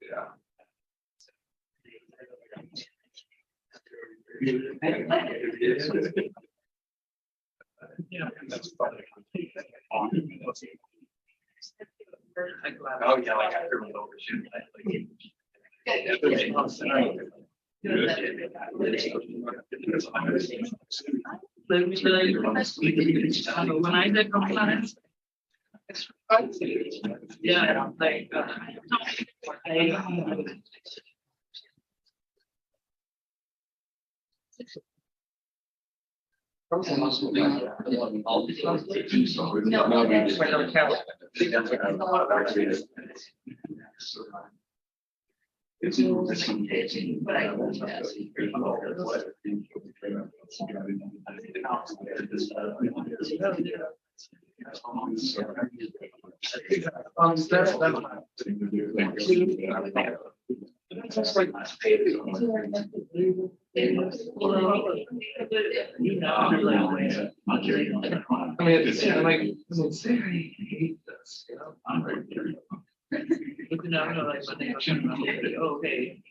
Yeah. Yeah, That's probably. Oh yeah, like after we overshoot. When I did compliance. Yeah, like. It's engaging, but I won't. Okay.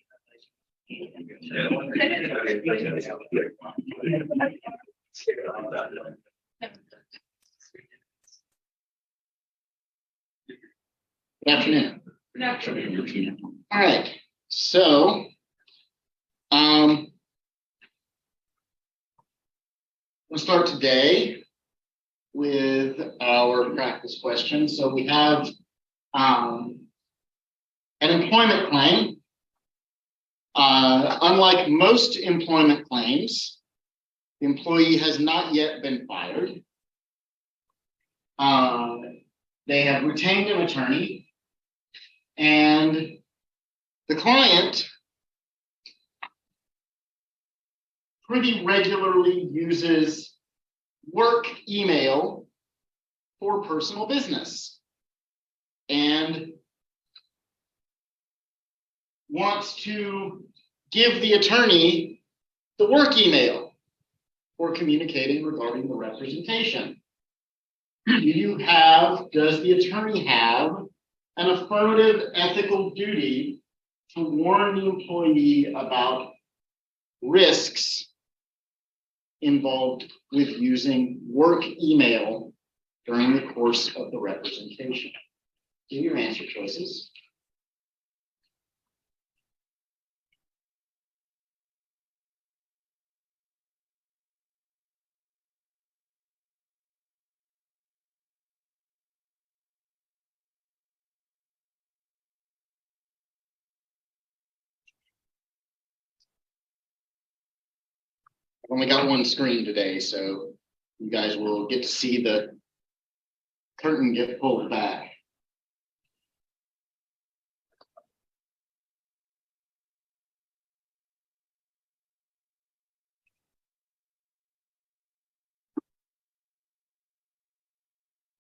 Good afternoon. All right, so we'll start today with our practice questions. So we have an employment claim. Unlike most employment claims, the employee has not yet been fired. They have retained an attorney, and the client pretty regularly uses work email for personal business and wants to give the attorney the work email for communicating regarding the representation. Does the attorney have an affirmative ethical duty to warn the employee about risks involved with using work email during the course of the representation? Do your answer choices. I've only got one screen today, so you guys will get to see the curtain get pulled back.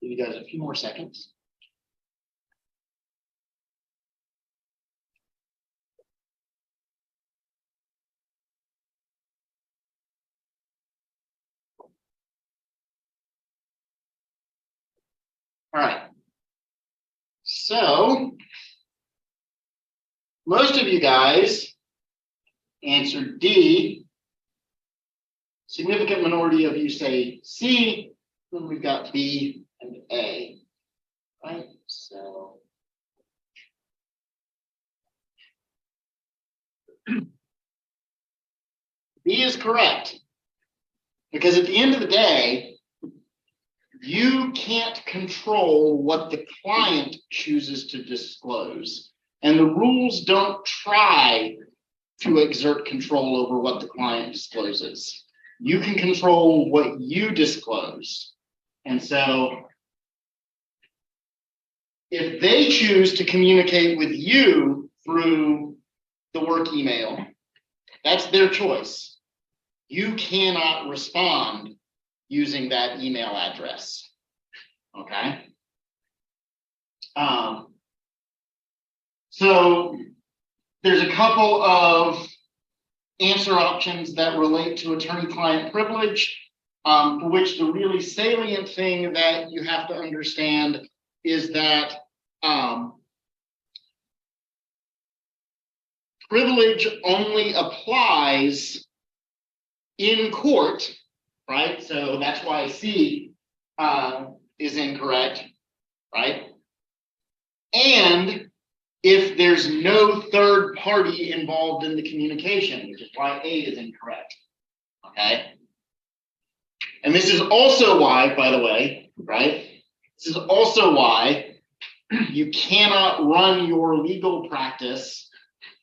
Give you guys a few more seconds. All right. So most of you guys answered D. Significant minority of you say C. Then we've got B and A. Right? So B is correct. Because at the end of the day, you can't control what the client chooses to disclose. And the rules don't try to exert control over what the client discloses. You can control what you disclose. And so if they choose to communicate with you through the work email, that's their choice. You cannot respond using that email address. Okay. So there's a couple of answer options that relate to attorney-client privilege, for which the really salient thing that you have to understand is that privilege only applies in court, right? So that's why C is incorrect, right? And if there's no third party involved in the communication, which is why A is incorrect, okay? And this is also why, by the way, right? This is also why you cannot run your legal practice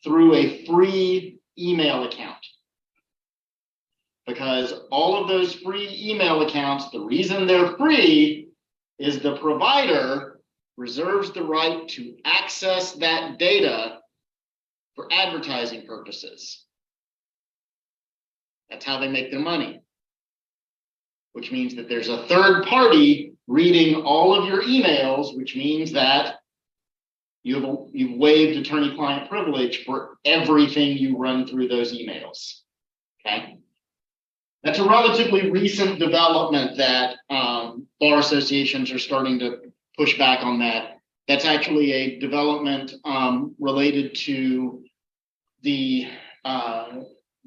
through a free email account. Because all of those free email accounts, the reason they're free is the provider reserves the right to access that data for advertising purposes. That's how they make their money. Which means that there's a third party reading all of your emails, which means that you've waived attorney-client privilege for everything you run through those emails, okay? That's a relatively recent development that bar associations are starting to push back on that. That's actually a development related to the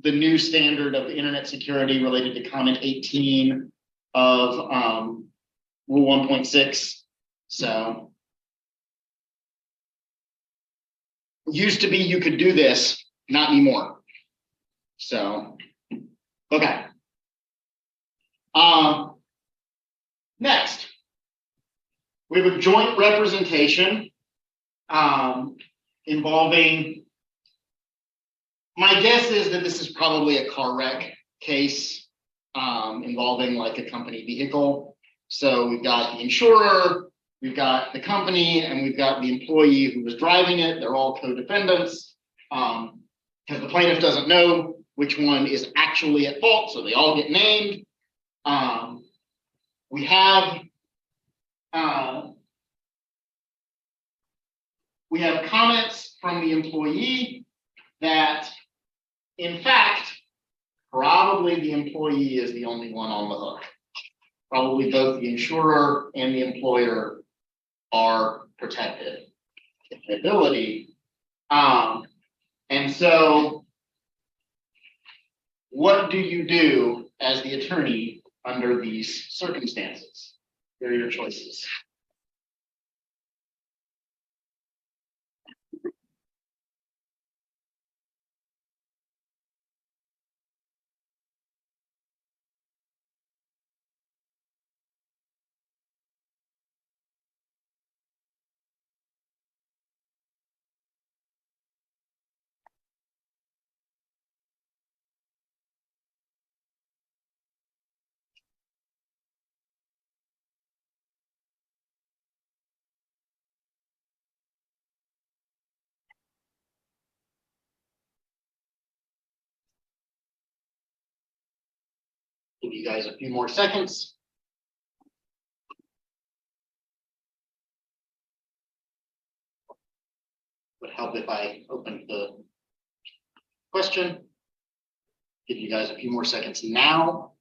new standard of internet security related to comment 18 of Rule 1.6. So used to be you could do this, not anymore. So, okay. Next, we have a joint representation involving, my guess is that this is probably a car wreck case involving like a company vehicle. So we've got the insurer, we've got the company, and we've got the employee who was driving it. They're all co-defendants because the plaintiff doesn't know which one is actually at fault, so they all get named. We have comments from the employee that, in fact, probably the employee is the only one on the hook. Probably both the insurer and the employer are protected liability. And so what do you do as the attorney under these circumstances? Here are your choices. Give you guys a few more seconds. Would help if I opened the question. Give you guys a few more seconds now.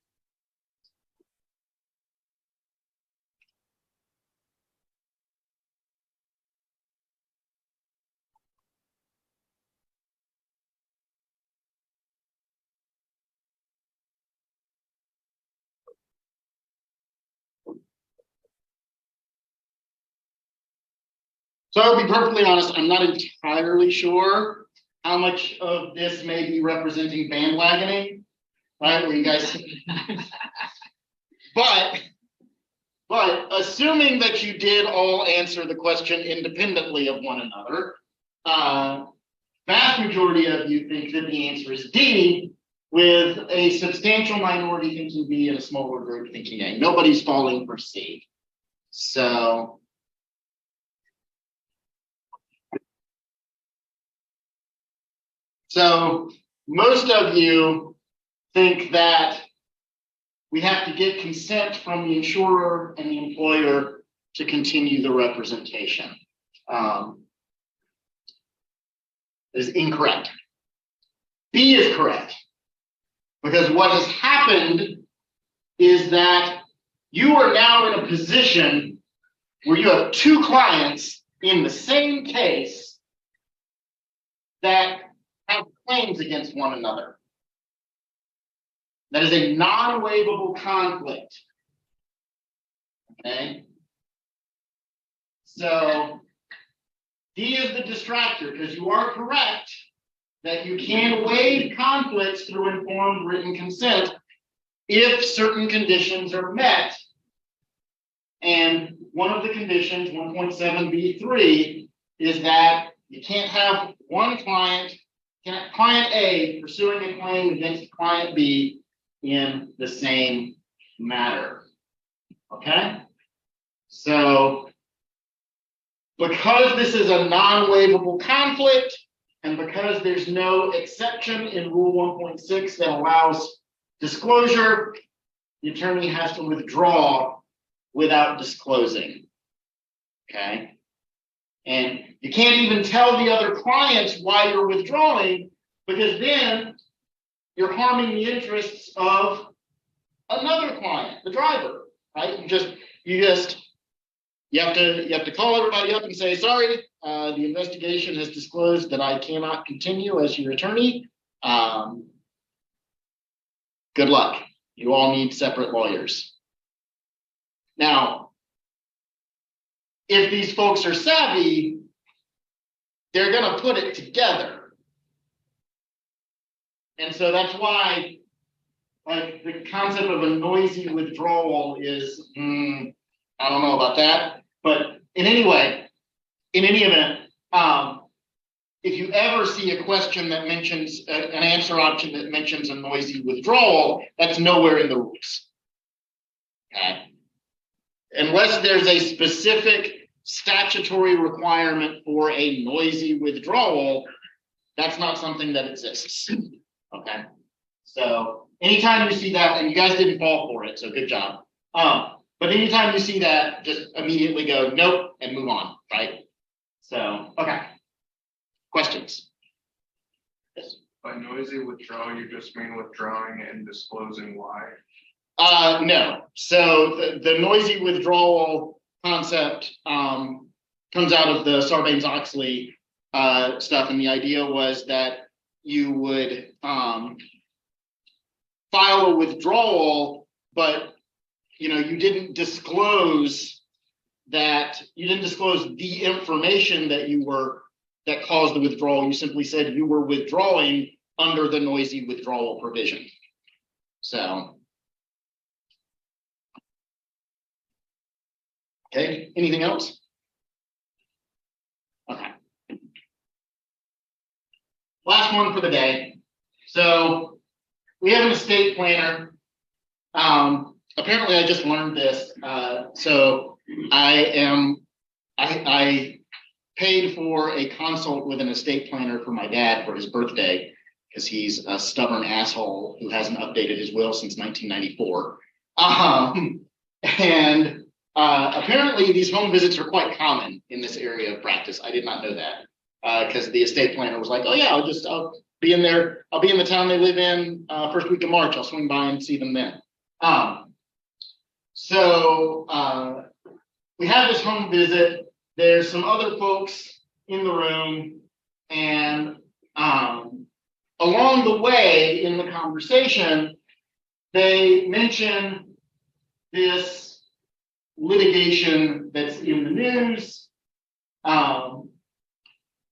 So I'll be perfectly honest, I'm not entirely sure how much of this may be representing bandwagoning, right? Where you guys, but assuming that you did all answer the question independently of one another, vast majority of you think that the answer is D, with a substantial minority thinking B and a smaller group thinking A. Nobody's falling for C. So most of you think that we have to get consent from the insurer and the employer to continue the representation. Is incorrect. B is correct. Because what has happened is that you are now in a position where you have two clients in the same case that claims against one another. That is a non-waivable conflict. Okay. So D is the distractor, because you are correct that you can waive conflicts through informed written consent if certain conditions are met. And one of the conditions, 1.7b3, is that you can't have one client A pursuing a claim against client B in the same matter. Okay? So, because this is a non-waivable conflict, and because there's no exception in Rule 1.6 that allows disclosure, the attorney has to withdraw without disclosing. Okay? And you can't even tell the other clients why you're withdrawing, because then you're harming the interests of another client, the driver, right? You have to call everybody up and say, sorry, the investigation has disclosed that I cannot continue as your attorney. Good luck. You all need separate lawyers. Now, if these folks are savvy, they're going to put it together. And so that's why, like, the concept of a noisy withdrawal is, I don't know about that. But in any event, if you ever see a question that mentions an answer option that mentions a noisy withdrawal, that's nowhere in the rules. Okay. Unless there's a specific statutory requirement for a noisy withdrawal, that's not something that exists. Okay. So anytime you see that, and you guys didn't fall for it, so good job. But anytime you see that, just immediately go, nope, and move on, right? So, okay. Questions? Yes. By noisy withdrawal, you just mean withdrawing and disclosing why? No. So the noisy withdrawal concept comes out of the Sarbanes-Oxley stuff, and the idea was that you would file a withdrawal, but you didn't disclose the information that caused the withdrawal. You simply said you were withdrawing under the noisy withdrawal provision. So, okay, anything else? Okay. Last one for the day. So we have an estate planner. Apparently I just learned this. So I paid for a consult with an estate planner for my dad for his birthday, because he's a stubborn asshole who hasn't updated his will since 1994. And apparently these home visits are quite common in this area of practice. I did not know that, because the estate planner was like, oh yeah, I'll be in there. I'll be in the town they live in first week of March. I'll swing by and see them then. So we have this home visit. There's some other folks in the room, and along the way in the conversation, they mention this litigation that's in the news. And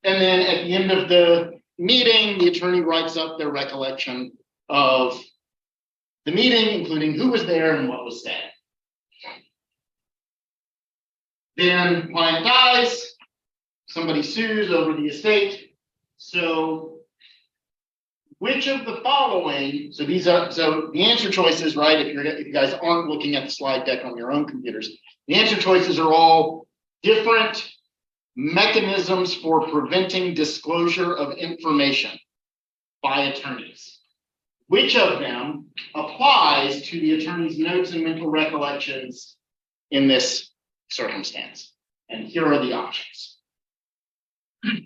then at the end of the meeting, the attorney writes up their recollection of the meeting, including who was there and what was said. Then client dies, somebody sues over the estate. So which of the following, so the answer choices, right? If you guys aren't looking at the slide deck on your own computers, the answer choices are all different mechanisms for preventing disclosure of information by attorneys. Which of them applies to the attorney's notes and mental recollections in this circumstance? And here are the options. Did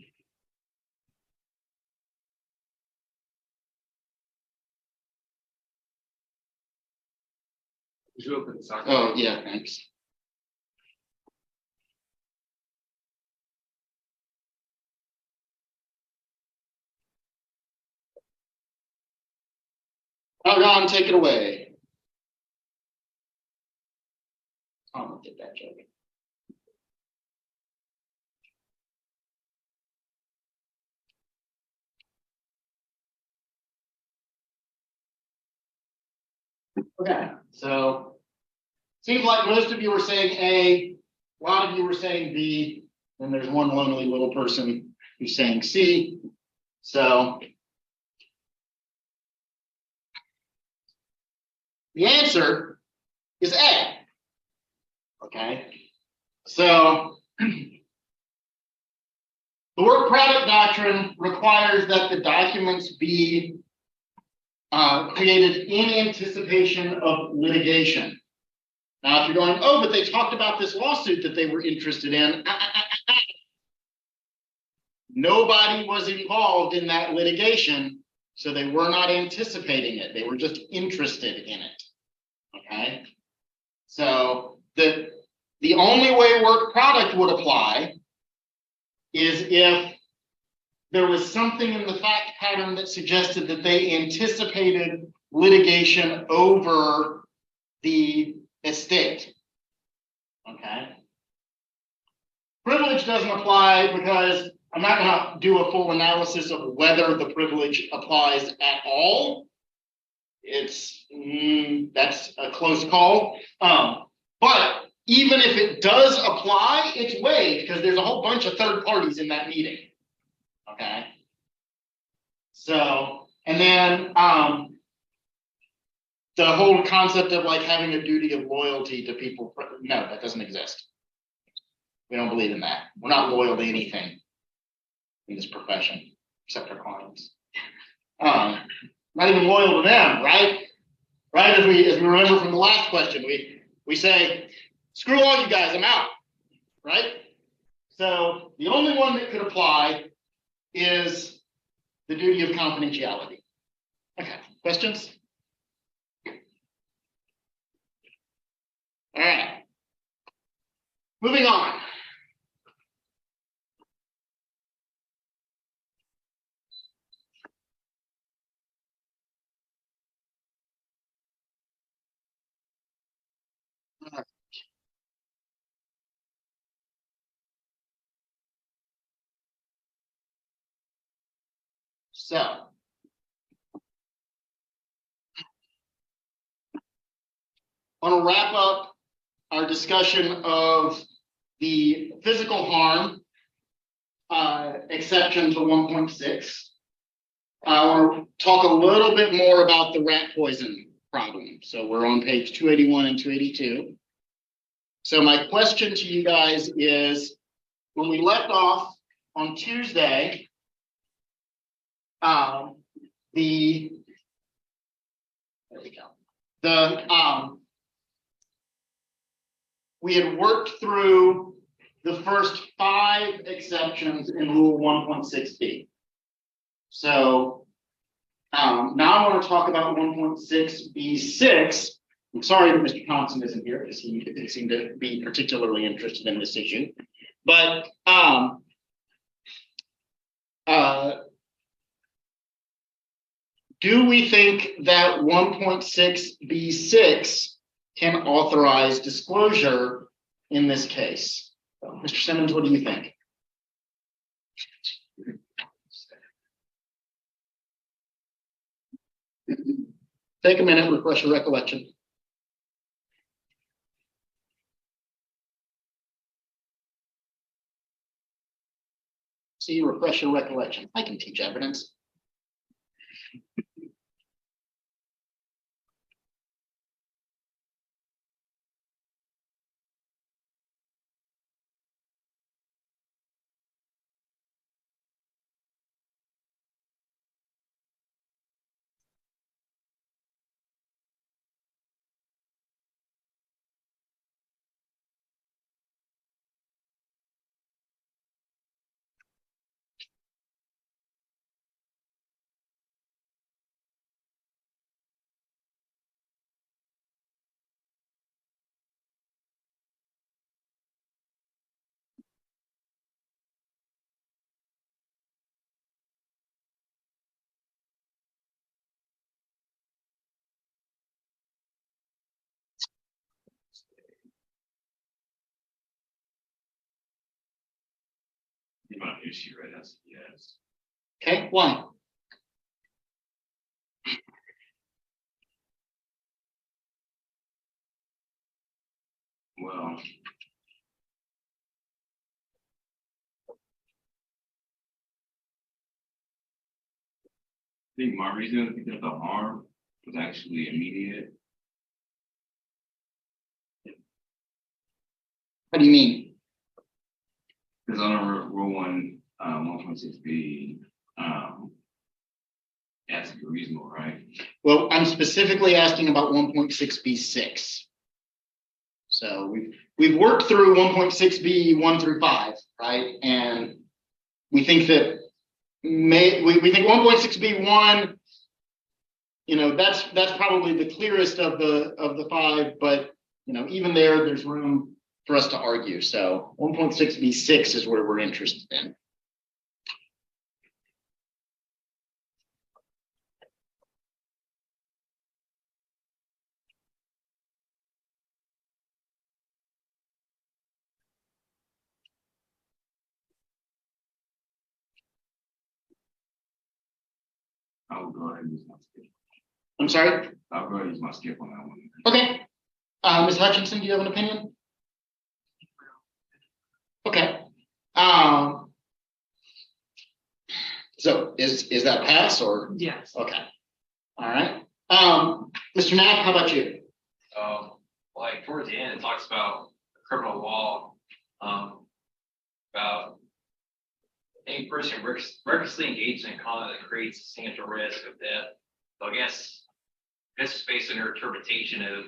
you open the socket? Oh, yeah, thanks. Ron, take it away. I'll get that joke. Okay, so seems like most of you were saying A, a lot of you were saying B, and there's one lonely little person who's saying C. So the answer is A. Okay, so the work product doctrine requires that the documents be created in anticipation of litigation. Now, if you're going, oh, but they talked about this lawsuit that they were interested in. Nobody was involved in that litigation, so they were not anticipating it. They were just interested in it. Okay. So the only way work product would apply is if there was something in the fact pattern that suggested that they anticipated litigation over the estate. Okay. Privilege doesn't apply because I'm not going to do a full analysis of whether the privilege applies at all. That's a close call. But even if it does apply, it's waived because there's a whole bunch of third parties in that meeting. Okay. So, and then the whole concept of like having a duty of loyalty to people, no, that doesn't exist. We don't believe in that. We're not loyal to anything in this profession, except our clients. Not even loyal to them, right? Right, as we remember from the last question, we say, screw all you guys, I'm out, right? So the only one that could apply is the duty of confidentiality. Okay, questions? All right, moving on. So, I want to wrap up our discussion of the physical harm exception to 1.6. I want to talk a little bit more about the rat poison problem. So we're on page 281 and 282. So my question to you guys is, when we left off on Tuesday, there we go. We had worked through the first 5 exceptions in Rule 1.6b. So now I want to talk about 1.6b6. I'm sorry that Mr. Thompson isn't here because he didn't seem to be particularly interested in this issue. But do we think that 1.6b6 can authorize disclosure in this case? Mr. Simmons, what do you think? Take a minute, refresh your recollection. See, refresh your recollection. I can teach evidence. Not an issue, right? That's, yes. Okay, why? Well. I think my reason because the harm was actually immediate. What do you mean? Because under Rule 1.6b, that's reasonable, right? Well, I'm specifically asking about 1.6b6. So we've worked through 1.6b 1 through 5, right? And we think that we think 1.6b 1, that's probably the clearest of the 5, but even there's room for us to argue. So 1.6b6 is where we're interested in. I'll go ahead and use my skip. I'm sorry? I'll go ahead and use my skip on that one. Okay. Ms. Hutchinson, do you have an opinion? Okay. So is that pass or? Yes. Okay. All right. Mr. Knapp, how about you? Like towards the end, it talks about criminal law, about any person recklessly engaged in conduct that creates a substantial risk of death. So I guess this is based on your interpretation of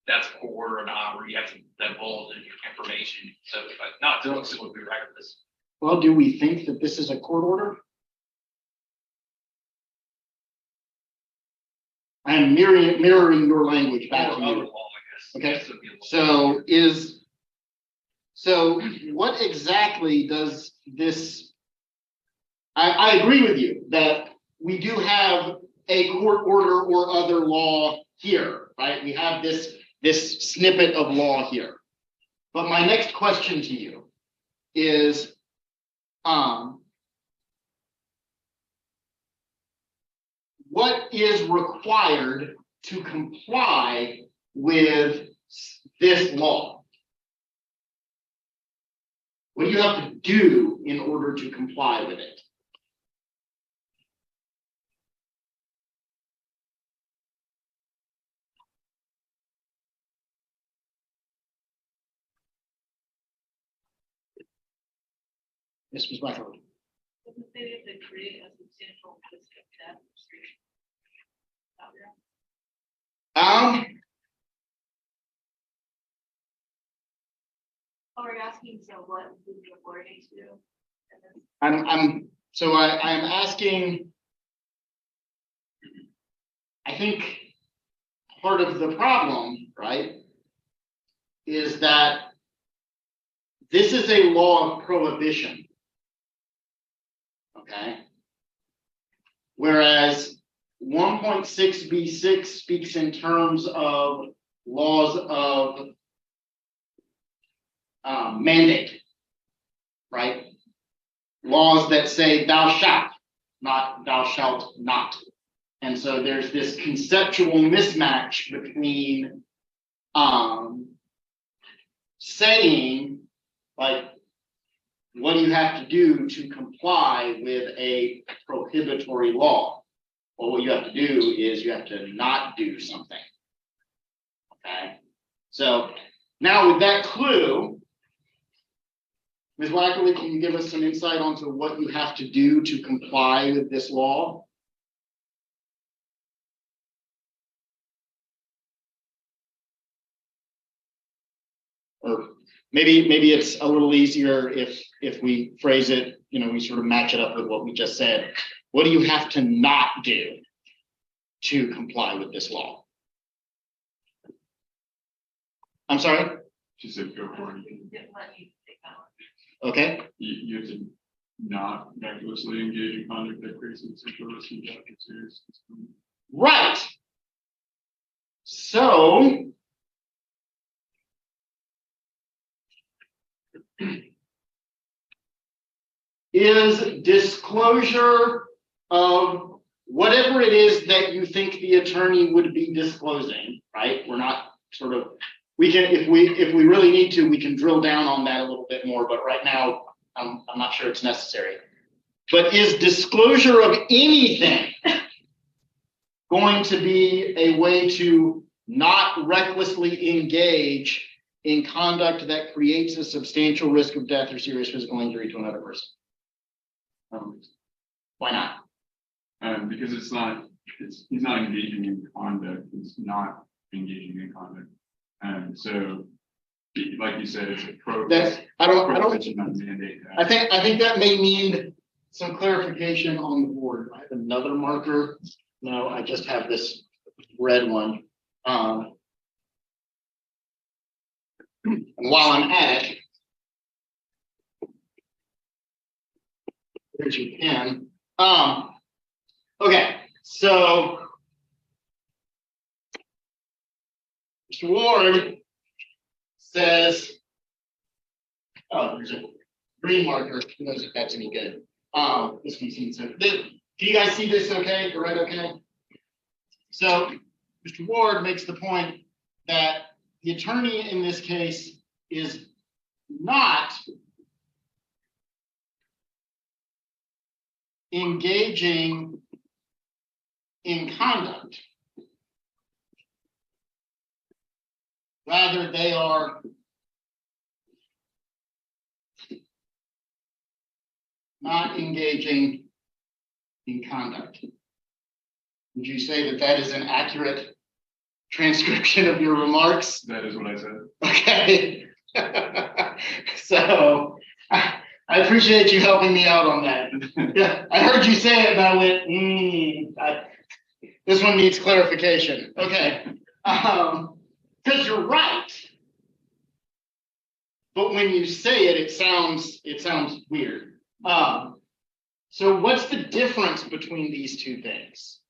that's a court order or not, where you have to divulge information. So not doing so would be reckless. Well, do we think that this is a court order? I'm mirroring your language back to Or other you. law, I guess. Okay. Yes, it would be a law. So what exactly does this? I agree with you that we do have a court order or other law here, right? We have this snippet of law here. But my next question to you is, what is required to comply with this law? What do you have to do in order to comply with it? Yes, Ms. Blackwell. Doesn't say that they create a substantial risk of death. Oh, we're asking, so what would the authorities do? I'm asking, I think part of the problem, right, is that this is a law of prohibition. Okay. Whereas 1.6b6 speaks in terms of laws of mandate, right? Laws that say thou shalt, not thou shalt not. And so there's this conceptual mismatch between saying, like, what do you have to do to comply with a prohibitory law? Well, what you have to do is you have to not do something. Okay. So now with that clue, Ms. Wackerly, can you give us some insight onto what you have to do to comply with this law? Or maybe it's a little easier if we phrase it, we sort of match it up with what we just said. What do you have to not do to comply with this law? I'm sorry? She said go for it. Didn't let you take that one. Okay. You have to not recklessly engage in conduct that creates a substantial risk of death or serious. Right. So is disclosure of whatever it is that you think the attorney would be disclosing, right? We're not sort of, we can, if we really need to, we can drill down on that a little bit more, but right now, I'm not sure it's necessary. But is disclosure of anything going to be a way to not recklessly engage in conduct that creates a substantial risk of death or serious physical injury to another person? Why not? Because he's not engaging in conduct, he's not engaging in conduct. And so, like you said, it's a I don't, prohibition, not a mandate. I think that may need some clarification on the board. I have another marker. No, I just have this red one. And while I'm at it, here's your pen. Okay, so Mr. Ward says, oh, there's a green marker. Who knows if that's any good? This can be seen. So, can you guys see this okay? The red okay? So, Mr. Ward makes the point that the attorney in this case is not engaging in conduct. Rather, they are not engaging in conduct. Would you say that that is an accurate transcription of your remarks? That is what I said. Okay. So I appreciate you helping me out on that. Yeah, I heard you say it, and I went, this one needs clarification. Okay. Because you're right. But when you say it, it sounds weird. So what's the difference between these two things?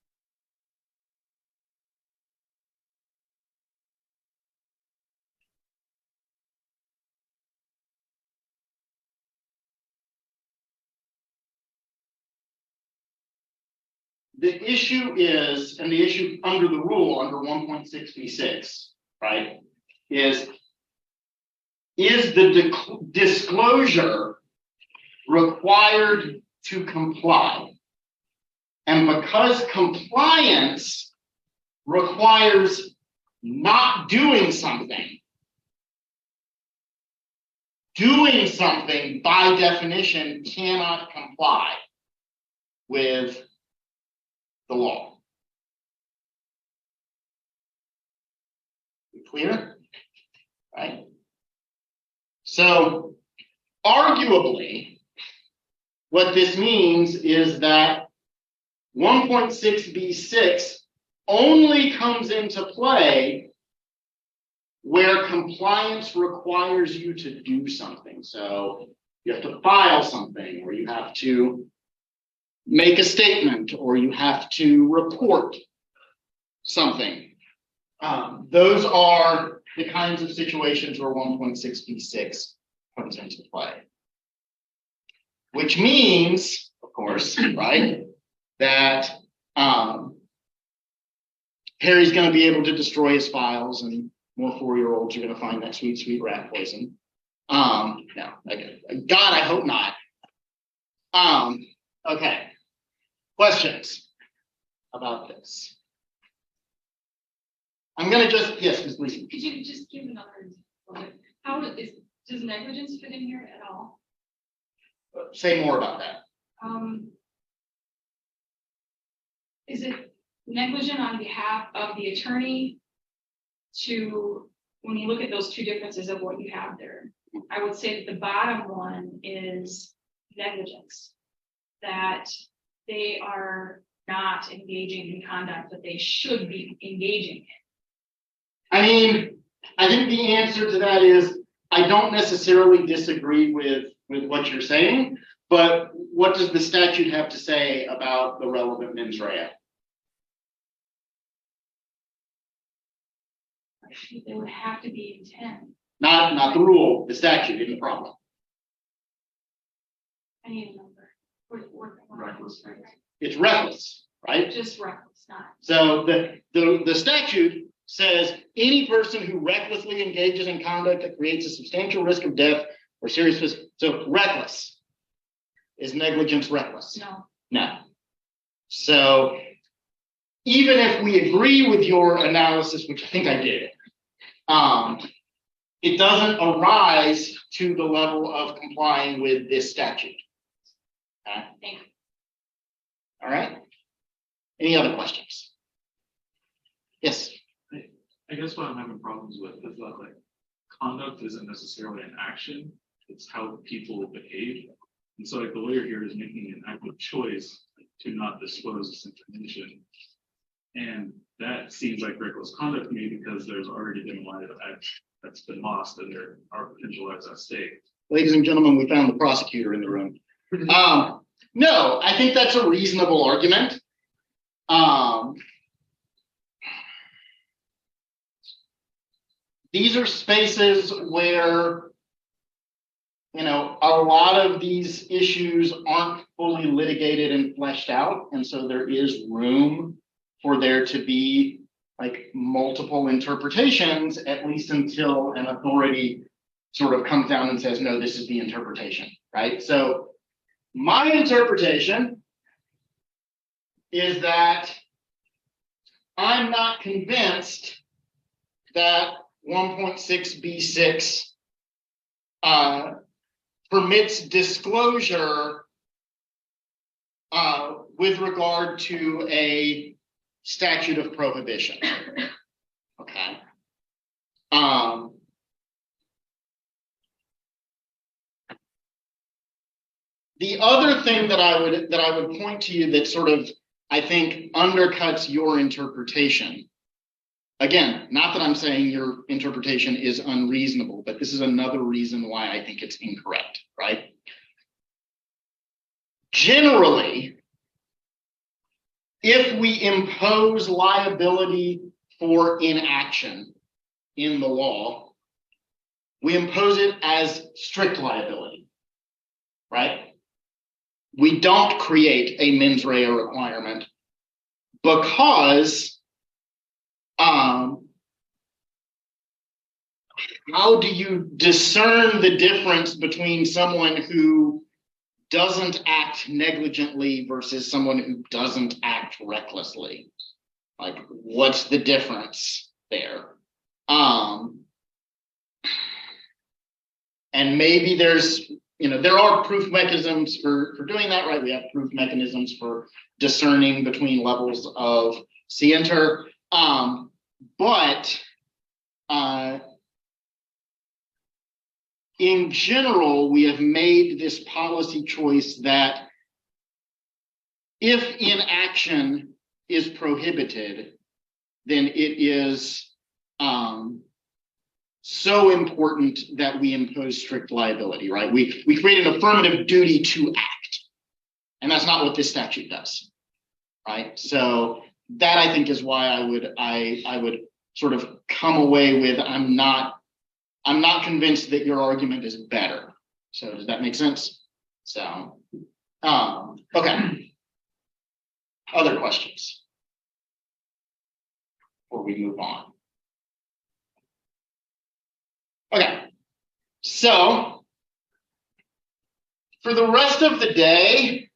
The issue is, and the issue under the rule, under 1.6b6, right, is the disclosure required to comply? And because compliance requires not doing something by definition cannot comply with the law. Clear? Right? So arguably, what this means is that 1.6b6 only comes into play where compliance requires you to do something. So you have to file something, or you have to make a statement, or you have to report something. Those are the kinds of situations where 1.6b6 comes into play. Which means, of course, right, that Harry's going to be able to destroy his files, and more 4-year-olds are going to find that sweet, sweet rat poison. No, God, I hope not. Okay. Questions about this? I'm going to just, yes, Ms. Gleason. Could you just give another example? How does negligence fit in here at all? Say more about that. Is it negligent on behalf of the attorney to, when you look at those two differences of what you have there, I would say that the bottom one is negligence, that they are not engaging in conduct that they should be engaging in. I mean, I think the answer to that is I don't necessarily disagree with what you're saying, but what does the statute have to say about the relevant mens rea? There would have to be intent. Not the rule, the statute, in the problem. I need a number. Reckless. It's reckless, right? Just reckless, not. So the statute says any person who recklessly engages in conduct that creates a substantial risk of death or serious physical. So reckless. Is negligence reckless? No. No. So even if we agree with your analysis, which I think I did, it doesn't arise to the level of complying with this statute. Okay. Thank you. All right. Any other questions? Yes. I guess what I'm having problems with is that like conduct isn't necessarily an action, it's how people behave. And so like the lawyer here is making an active choice to not disclose this information. And that seems like reckless conduct to me because there's already been a line of act that's been lost and there are potential lives at stake. Ladies and gentlemen, we found the prosecutor in the room. No, I think that's a reasonable argument. These are spaces where, you know, a lot of these issues aren't fully litigated and fleshed out. And so there is room for there to be like multiple interpretations, at least until an authority sort of comes down and says, no, this is the interpretation, right? So my interpretation is that I'm not convinced that 1.6b6 permits disclosure with regard to a statute of prohibition. Okay. The other thing that I would point to you that sort of I think undercuts your interpretation. Again, not that I'm saying your interpretation is unreasonable, but this is another reason why I think it's incorrect, right? Generally, if we impose liability for inaction in the law, we impose it as strict liability, right? We don't create a mens rea requirement because how do you discern the difference between someone who doesn't act negligently versus someone who doesn't act recklessly? Like, what's the difference there? And maybe there's, you know, there are proof mechanisms for doing that, right? We have proof mechanisms for discerning between levels of scienter. But in general, we have made this policy choice that if inaction is prohibited, then it is so important that we impose strict liability, right? We create an affirmative duty to act, and that's not what this statute does, right? So that I think is why I would sort of come away with I'm not convinced that your argument is better. So does that make sense? So okay. Other questions before we move on? Okay, so for the rest of the day,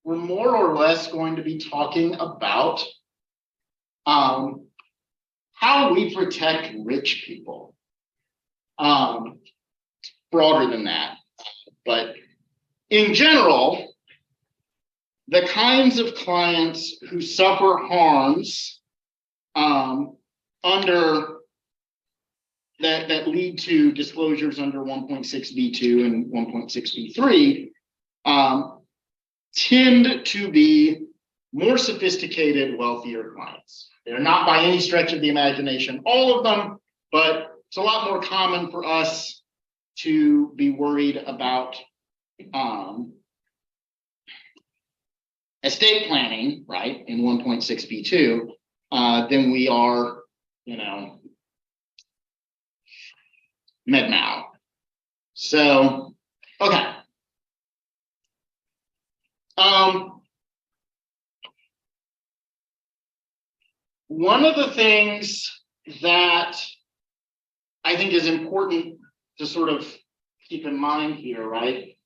we're more or less going to be talking about how we protect rich people. Broader than that, but in general, the kinds of clients who suffer harms under that lead to disclosures under 1.6b2 and 1.6b3 tend to be more sophisticated, wealthier clients. They're not by any stretch of the imagination all of them, but it's a lot more common for us to be worried about estate planning, right, in 1.6b2 than we are, you know, med mal. So, okay. One of the things that I think is important to sort of keep in mind here, right,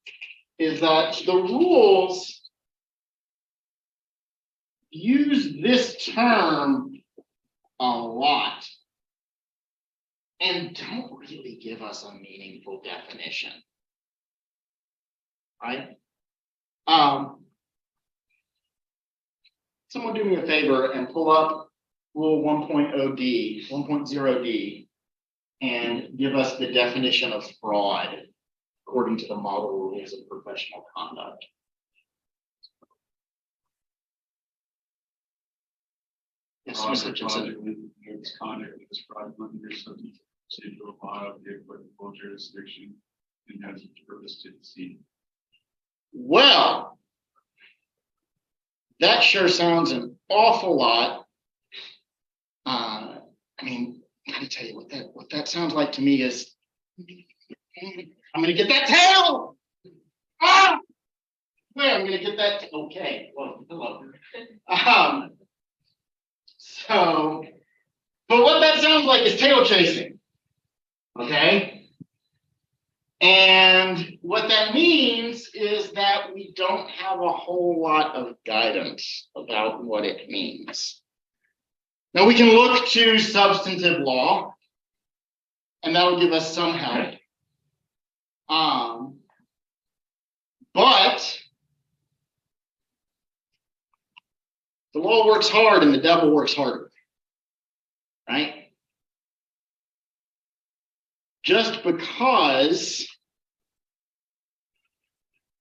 is that the rules use this term a lot and don't really give us a meaningful definition. Right? Someone do me a favor and pull up rule 1.0D, 1.0D, and give us the definition of fraud according to the model rules of professional conduct. Yes, Fraud Mr. or Hutchinson. fraudulent misconduct that is fraudulent or subject to the law of the applicable jurisdiction and has a purpose to deceive. Well, that sure sounds an awful lot. I mean, I gotta tell you what that sounds like to me is I'm gonna get that tail. Ah, where I'm gonna get that. Okay, well, hello. So, but what that sounds like is tail chasing. Okay. And what that means is that we don't have a whole lot of guidance about what it means. Now we can look to substantive law, and that'll give us some help. But the law works hard and the devil works harder, right? Just because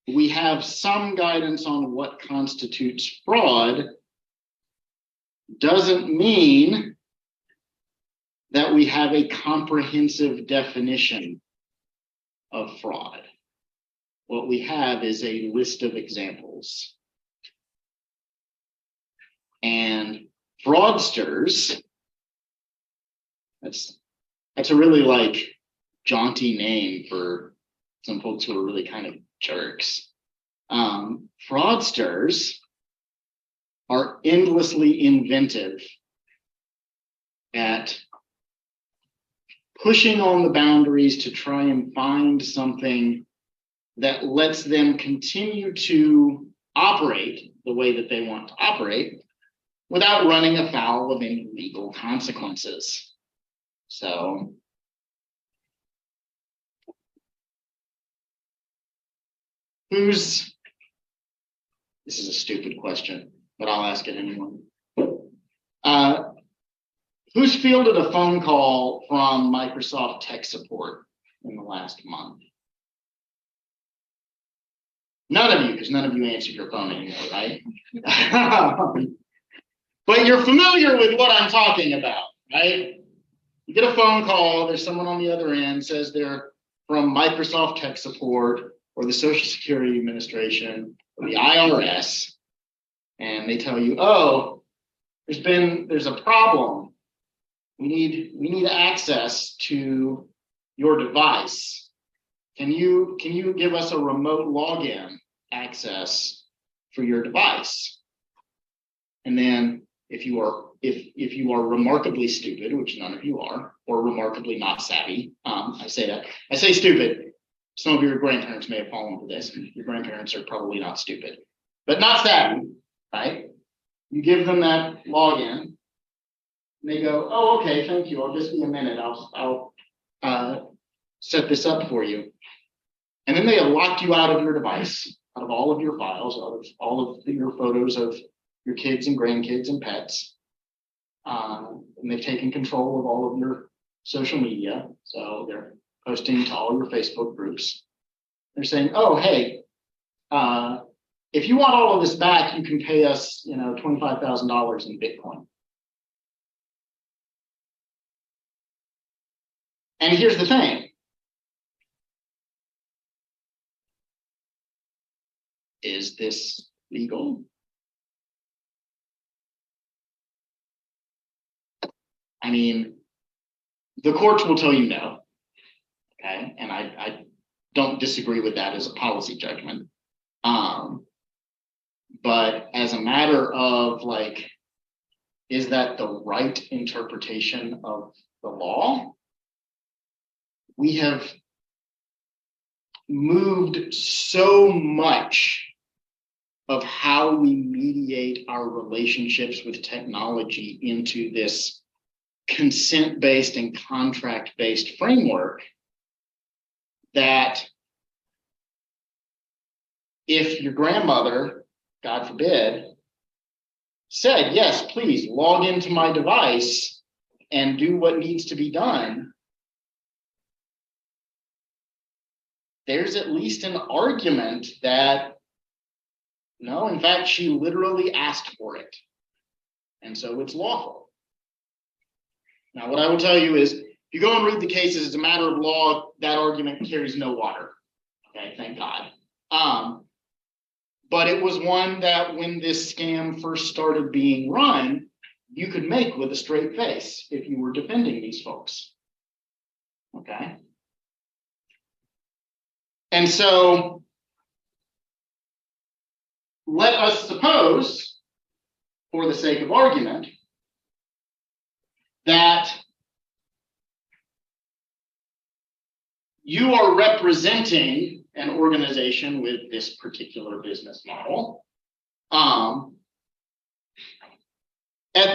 we have some guidance on what constitutes fraud doesn't mean that we have a comprehensive definition of fraud. What we have is a list of examples. And fraudsters, that's a really like jaunty name for some folks who are really kind of jerks. Fraudsters are endlessly inventive at pushing on the boundaries to try and find something that lets them continue to operate the way that they want to operate without running afoul of any legal consequences. So this is a stupid question, but I'll ask it anyway. Who's fielded a phone call from Microsoft tech support in the last month? None of you, because none of you answered your phone anymore, right? But you're familiar with what I'm talking about, right? You get a phone call, there's someone on the other end, says they're from Microsoft tech support or the Social Security Administration or the IRS, and they tell you, oh, there's a problem. We need access to your device. Can you give us a remote login access for your device? And then if you are remarkably stupid, which none of you are, or remarkably not savvy, I say stupid. Some of your grandparents may have fallen for this. Your grandparents are probably not stupid, but not savvy, right? You give them that login, and they go, "Oh, okay, thank you. I'll just be a minute. I'll set this up for you." And then they have locked you out of your device, out of all of your files, out of all of your photos of your kids and grandkids and pets. And they've taken control of all of your social media. So they're posting to all your Facebook groups. They're saying, "Oh, hey, if you want all of this back, you can pay us, $25,000 in Bitcoin." And here's the thing. Is this legal? I mean, the courts will tell you no. Okay, and I don't disagree with that as a policy judgment. But as a matter of like, is that the right interpretation of the law? We have moved so much of how we mediate our relationships with technology into this consent-based and contract-based framework that if your grandmother, God forbid, said, yes, please log into my device and do what needs to be done, there's at least an argument that, no, in fact, she literally asked for it. And so it's lawful. Now, what I will tell you is, if you go and read the cases, as a matter of law, that argument carries no water. Okay, thank God. But it was one that when this scam first started being run, you could make with a straight face if you were defending these folks. Okay. And so let us suppose, for the sake of argument, that you are representing an organization with this particular business model. At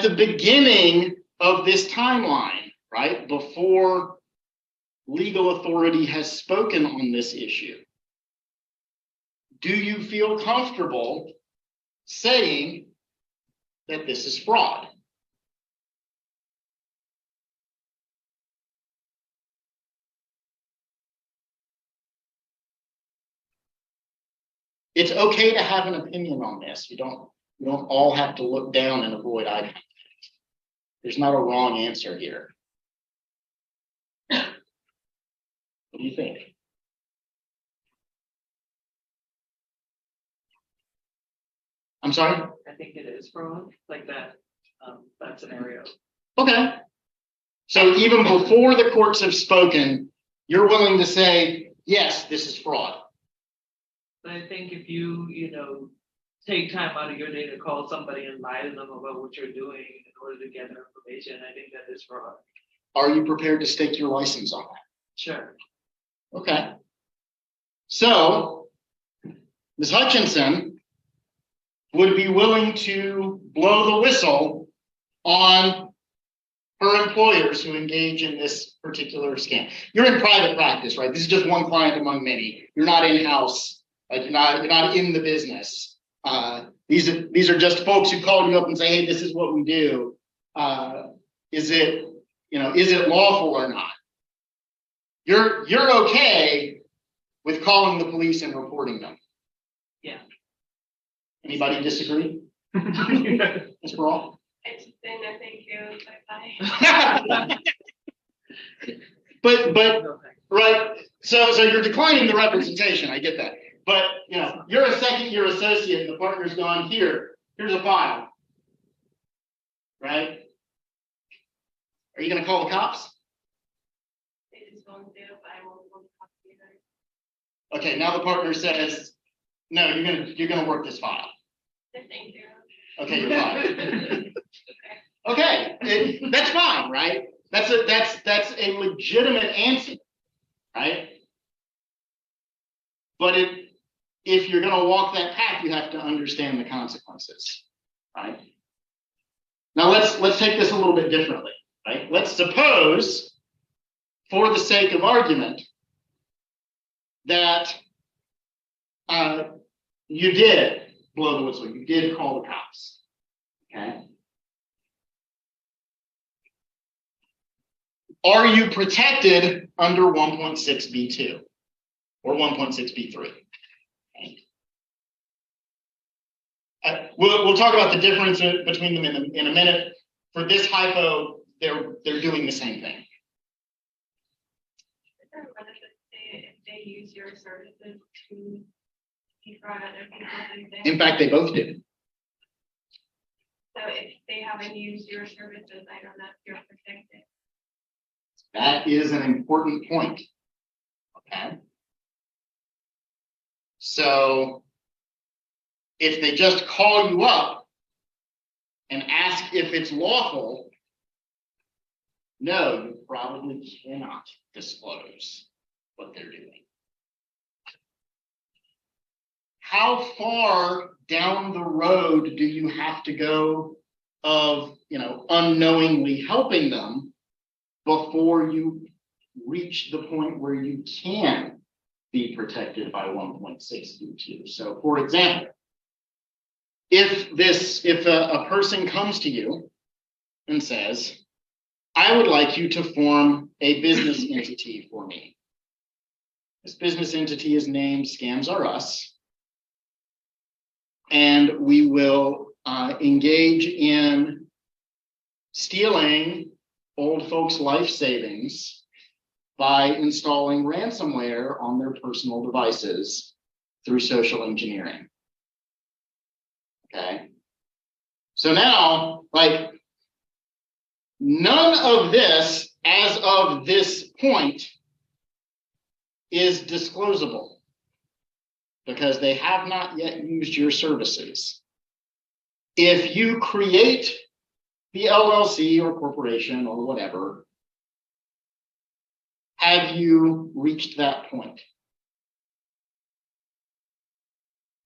the beginning of this timeline, right, before legal authority has spoken on this issue, do you feel comfortable saying that this is fraud? It's okay to have an opinion on this. You don't all have to look down and avoid eye contact. There's not a wrong answer here. What do you think? I'm sorry? I think it is fraud, like that scenario. Okay. So even before the courts have spoken, you're willing to say, yes, this is fraud. But I think if you take time out of your day to call somebody and lie to them about what you're doing in order to get their information, I think that is fraud. Are you prepared to stake your license on that? Sure. Okay. So, Ms. Hutchinson would be willing to blow the whistle on her employers who engage in this particular scam. You're in private practice, right? This is just one client among many. You're not in-house. You're not in the business. These are just folks who call you up and say, hey, this is what we do. Is it lawful or not? You're okay with calling the police and reporting them? Yeah. Anybody disagree? Ms. Brawl? It's been a thank you. Bye-bye. But right, so you're declining the representation. I get that. But you're a second-year associate, and the partner's gone, here's a file. Right? Are you going to call the cops? It is going to, but I won't talk to you guys. Okay, now the partner says, no, you're gonna work this file. Thank you. Okay, you're fine. Okay, that's fine, right? That's a legitimate answer, right? But if you're gonna walk that path, you have to understand the consequences, right? Now let's take this a little bit differently, right? Let's suppose, for the sake of argument, that you did blow the whistle, you did call the cops, okay? Are you protected under 1.6b2 or 1.6b3? We'll talk about the difference between them in a minute. For this hypo, they're doing the same thing. Is there a benefit if they use your services to defraud other people? In fact, they both did. So if they haven't used your services, I don't know if you're protected. That is an important point. Okay. So If they just call you up and ask if it's lawful, no, you probably cannot disclose what they're doing. How far down the road do you have to go of, unknowingly helping them before you reach the point where you can be protected by 1.622? So for example, if a person comes to you and says, I would like you to form a business entity for me. This business entity is named Scams Are Us. And we will engage in stealing old folks' life savings by installing ransomware on their personal devices through social engineering. Okay. So now, none of this, as of this point, is disclosable because they have not yet used your services. If you create the LLC or corporation or whatever, have you reached that point?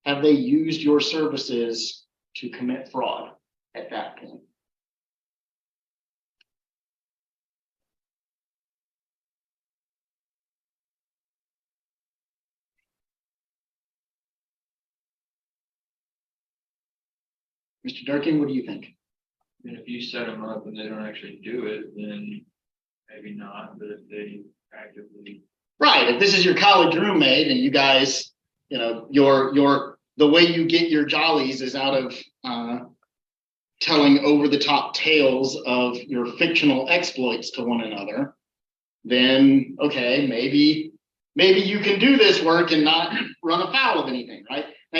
Have they used your services to commit fraud at that point? Mr. Durkin, what do you think? And if you set them up and they don't actually do it, then maybe not, but if they actively. Right, if this is your college roommate and you guys, the way you get your jollies is out of telling over the top tales of your fictional exploits to one another, then okay, maybe you can do this work and not run afoul of anything, right? Now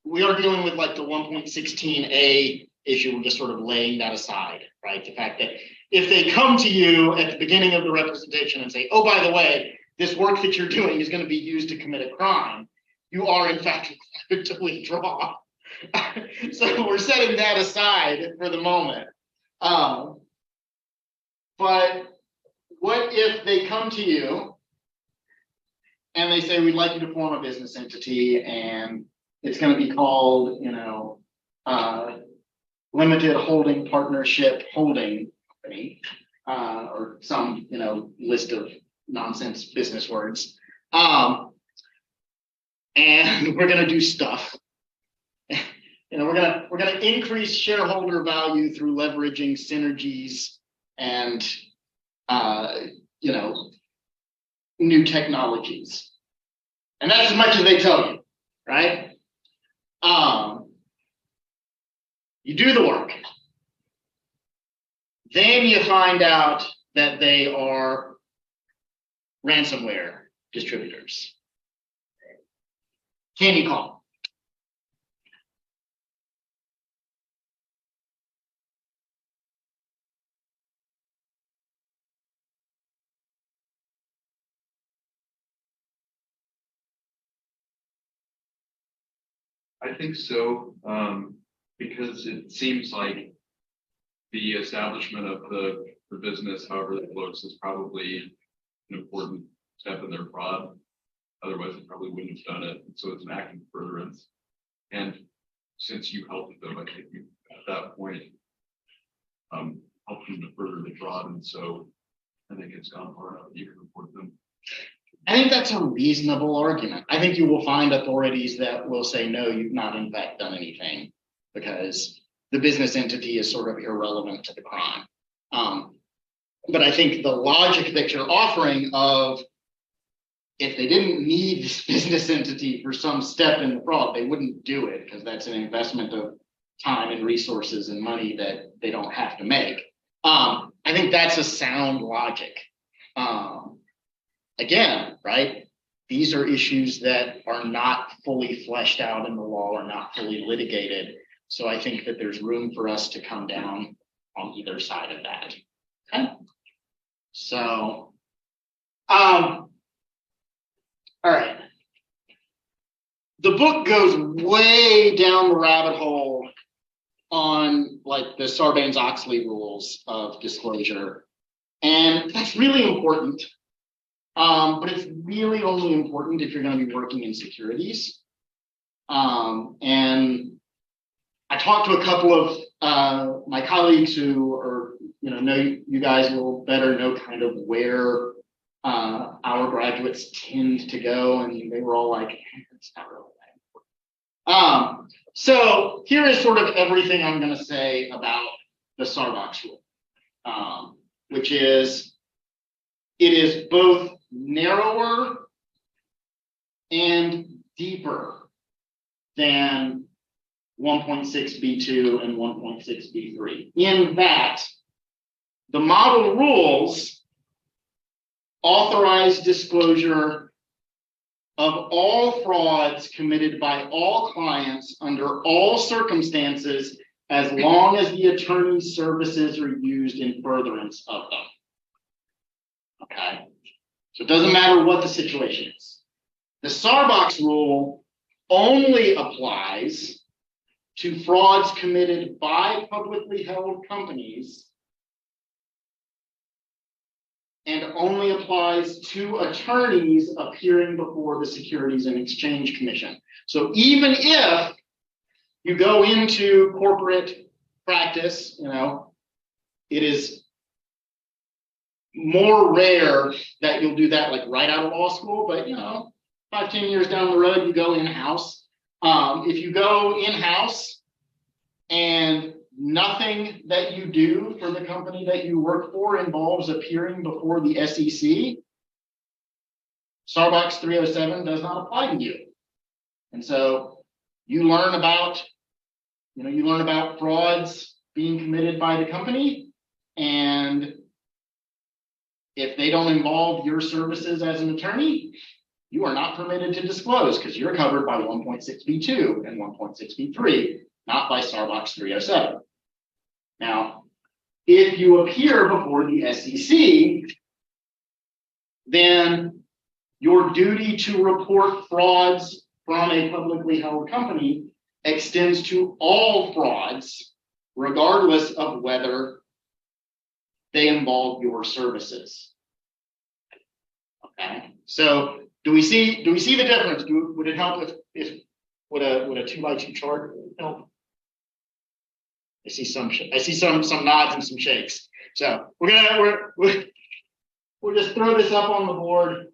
we are dealing with the 1.16a issue. We're just sort of laying that aside, right? The fact that if they come to you at the beginning of the representation and say, oh, by the way, this work that you're doing is going to be used to commit a crime, you are in fact required to withdraw. So we're setting that aside for the moment. But what if they come to you and they say, we'd like you to form a business entity and it's going to be called, Limited Holding Partnership Holding Company, or some, list of nonsense business words. And we're going to do stuff. We're going to increase shareholder value through leveraging synergies and, new technologies. And that's as much as they tell you, right? You do the work. Then you find out that they are ransomware distributors. Can you call? I think so, because it seems like the establishment of the business, however that looks, is probably an important step in their fraud. Otherwise, they probably wouldn't have done it. So it's an act of furtherance. And since you helped them, I think you, at that point, helped them to further the fraud. And so I think it's gone far enough that you can report them. I think that's a reasonable argument. I think you will find authorities that will say, no, you've not in fact done anything because the business entity is sort of irrelevant to the crime. But I think the logic that you're offering of if they didn't need this business entity for some step in the fraud, they wouldn't do it because that's an investment of time and resources and money that they don't have to make. I think that's a sound logic. Again, right? These are issues that are not fully fleshed out in the law or not fully litigated. So I think that there's room for us to come down on either side of that. Okay. So, all right. the book goes way down the rabbit hole on like the Sarbanes-Oxley rules of disclosure. And that's really important. But it's really only important if you're going to be working in securities. And I talked to a couple of my colleagues who are, know you guys will better know kind of where our graduates tend to go, and they were all like, it's not really that important. So here is sort of everything I'm going to say about the Sarbox rule, which is it is both narrower and deeper than 1.6b2 and 1.6b3 in that the model rules authorize disclosure of all frauds committed by all clients under all circumstances as long as the attorney's services are used in furtherance of them. Okay, so it doesn't matter what the situation is. The Sarbox rule only applies to frauds committed by publicly held companies and only applies to attorneys appearing before the Securities and Exchange Commission. So even if you go into corporate practice, it is more rare that you'll do that like right out of law school, but 5-10 years down the road, you go in-house. If you go in-house and nothing that you do for the company that you work for involves appearing before the SEC, Sarbox 307 does not apply to you. And so you learn about, frauds being committed by the company, and if they don't involve your services as an attorney, you are not permitted to disclose because you're covered by 1.6b2 and 1.6b3, not by Sarbox 307. Now, if you appear before the SEC, then your duty to report frauds from a publicly held company extends to all frauds, regardless of whether they involve your services. Okay, so do we see the difference? Would it help if would a 2x2 chart help? I see some nods and some shakes. So we'll just throw this up on the board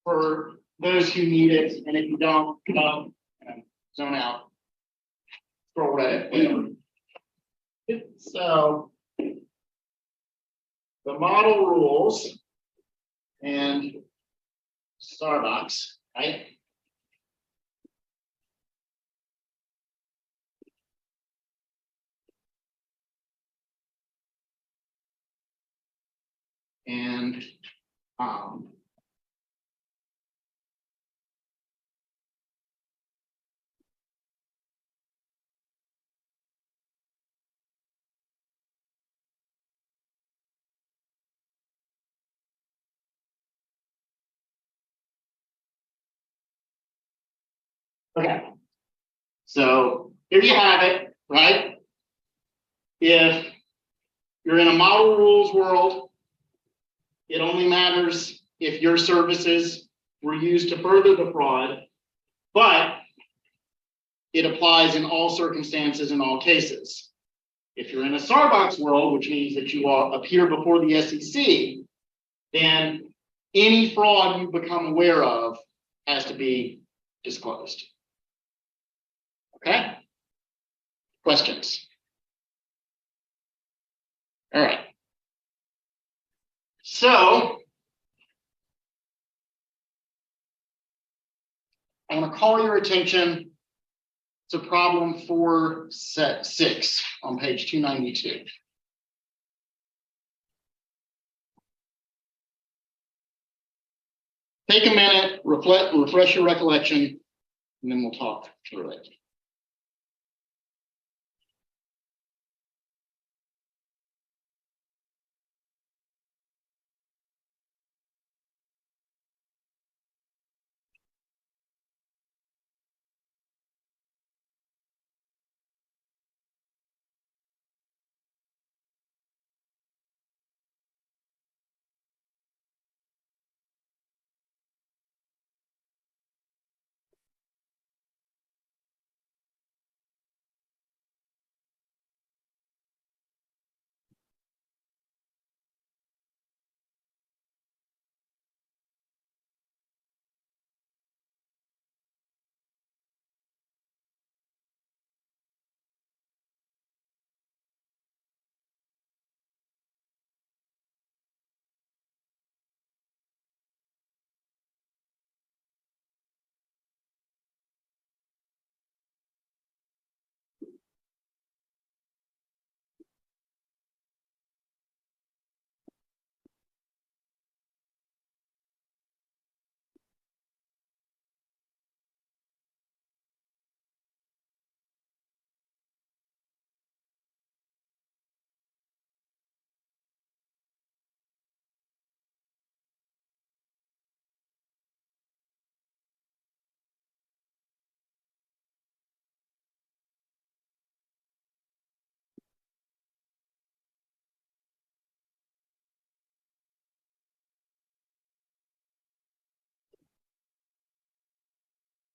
for those who need it, and if you don't, zone out. Scroll right. So the model rules and Sarbox, right? And okay, so here you have it, right? If you're in a model rules world, it only matters if your services were used to further the fraud, but it applies in all circumstances in all cases. If you're in a Sarbox world, which means that you appear before the SEC, then any fraud you become aware of has to be disclosed. Okay? Questions? All right. So I want to call your attention to problem 4.6 on page 292. Take a minute, refresh your recollection, and then we'll talk through it.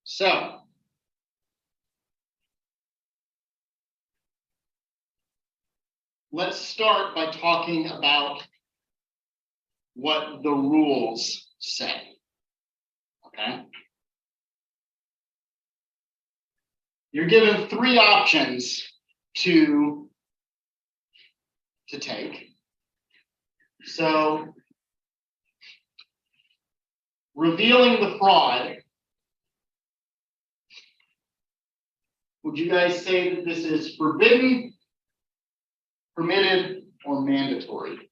So. Let's start by talking about what the rules say. Okay. You're given three options to take. So, revealing the fraud. Would you guys say that this is forbidden, permitted, or mandatory?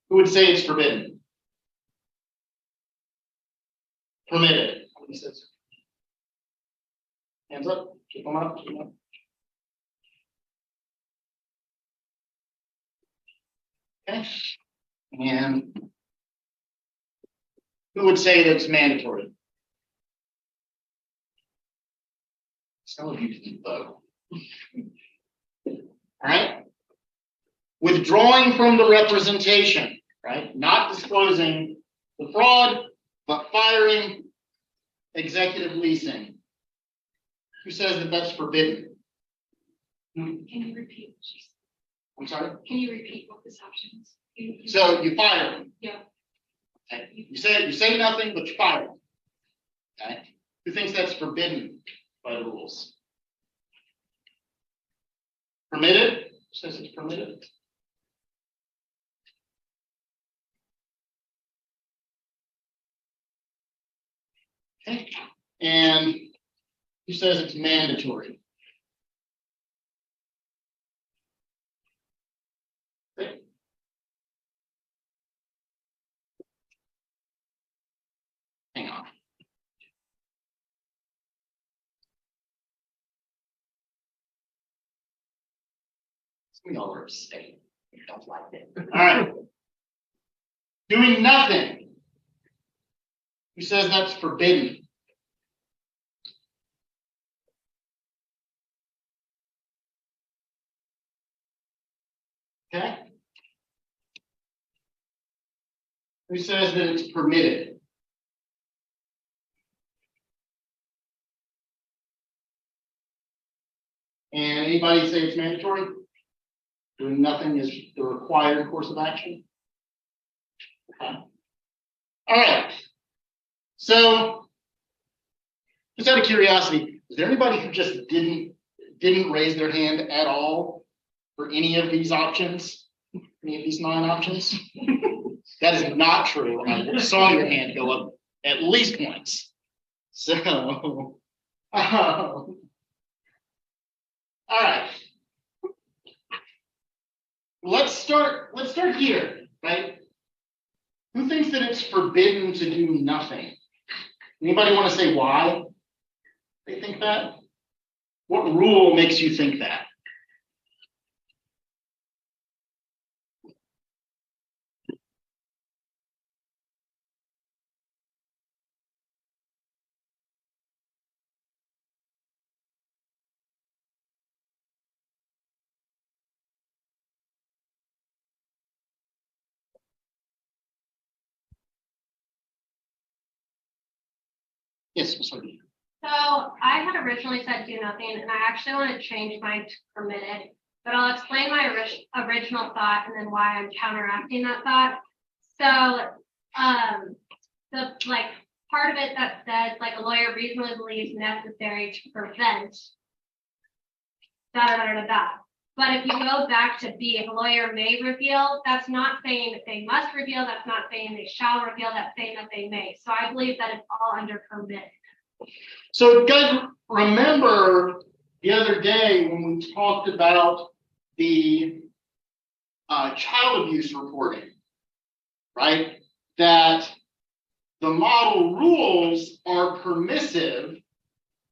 Who would say it's forbidden? Permitted. Who says? Hands up. Keep them up. Keep them up. Okay. And who would say that it's mandatory? Some of you can vote. All right. Withdrawing from the representation, right? Not disclosing the fraud, but firing executive leasing. Who says that that's forbidden? Can you repeat? I'm sorry. Can you repeat what this option is? So you fire them. Yeah. Okay. You say nothing, but you fire them. Okay. Who thinks that's forbidden by the rules? Permitted? Who says it's permitted? Okay. And who says it's mandatory? Okay. Hang on. We all are abstaining. We don't like it. All right. Doing nothing. Who says that's forbidden? Okay. Who says that it's permitted? And anybody say it's mandatory? Doing nothing is the required course of action. Okay. All right. So, just out of curiosity, is there anybody who just didn't raise their hand at all for any of these options? Any of these 9 options? That is not true. I saw your hand go up at least once. So, all right. Let's start here, right? Who thinks that it's forbidden to do nothing? Anybody want to say why they think that? What rule makes you think that? Yes, Ms. Hardy. So I had originally said do nothing, and I actually want to change mine to permitted, but I'll explain my original thought and then why I'm counteracting that thought. So, the part of it that says a lawyer reasonably believes necessary to prevent da da da da da. But if you go back to B, if a lawyer may reveal, that's not saying that they must reveal, that's not saying they shall reveal, that's saying that they may. So I believe that it's all under permitted. So guys, remember the other day when we talked about the child abuse reporting, right? That the model rules are permissive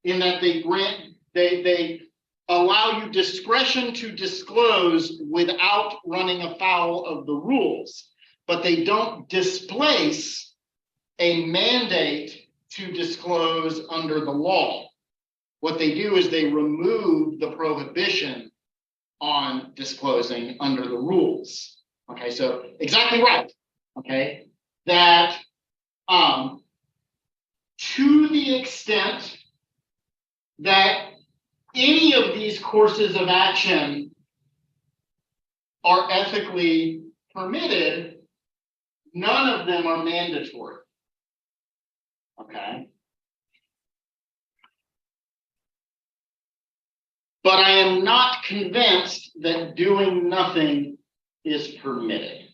in that they allow you discretion to disclose without running afoul of the rules, but they don't displace a mandate to disclose under the law. What they do is they remove the prohibition on disclosing under the rules. Okay, so exactly right. Okay, that to the extent that any of these courses of action are ethically permitted, none of them are mandatory. Okay. But I am not convinced that doing nothing is permitted.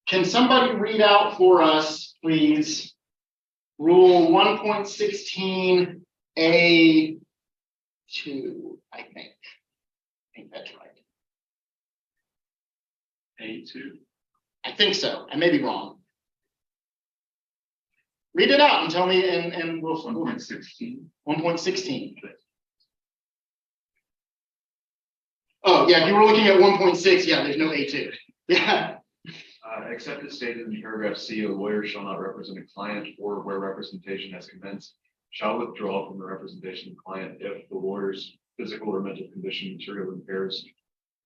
Can somebody read out for us, please, Rule 1.16A2, I think. I think that's right. A2. I think so. I may be wrong. Read it out and tell me, and we'll 1.16. 1.16. Oh, yeah, if you were looking at 1.6, yeah, there's no A2. Yeah. Except as stated in paragraph C, a lawyer shall not represent a client or where representation has commenced, shall withdraw from the representation of the client if the lawyer's physical or mental condition materially impairs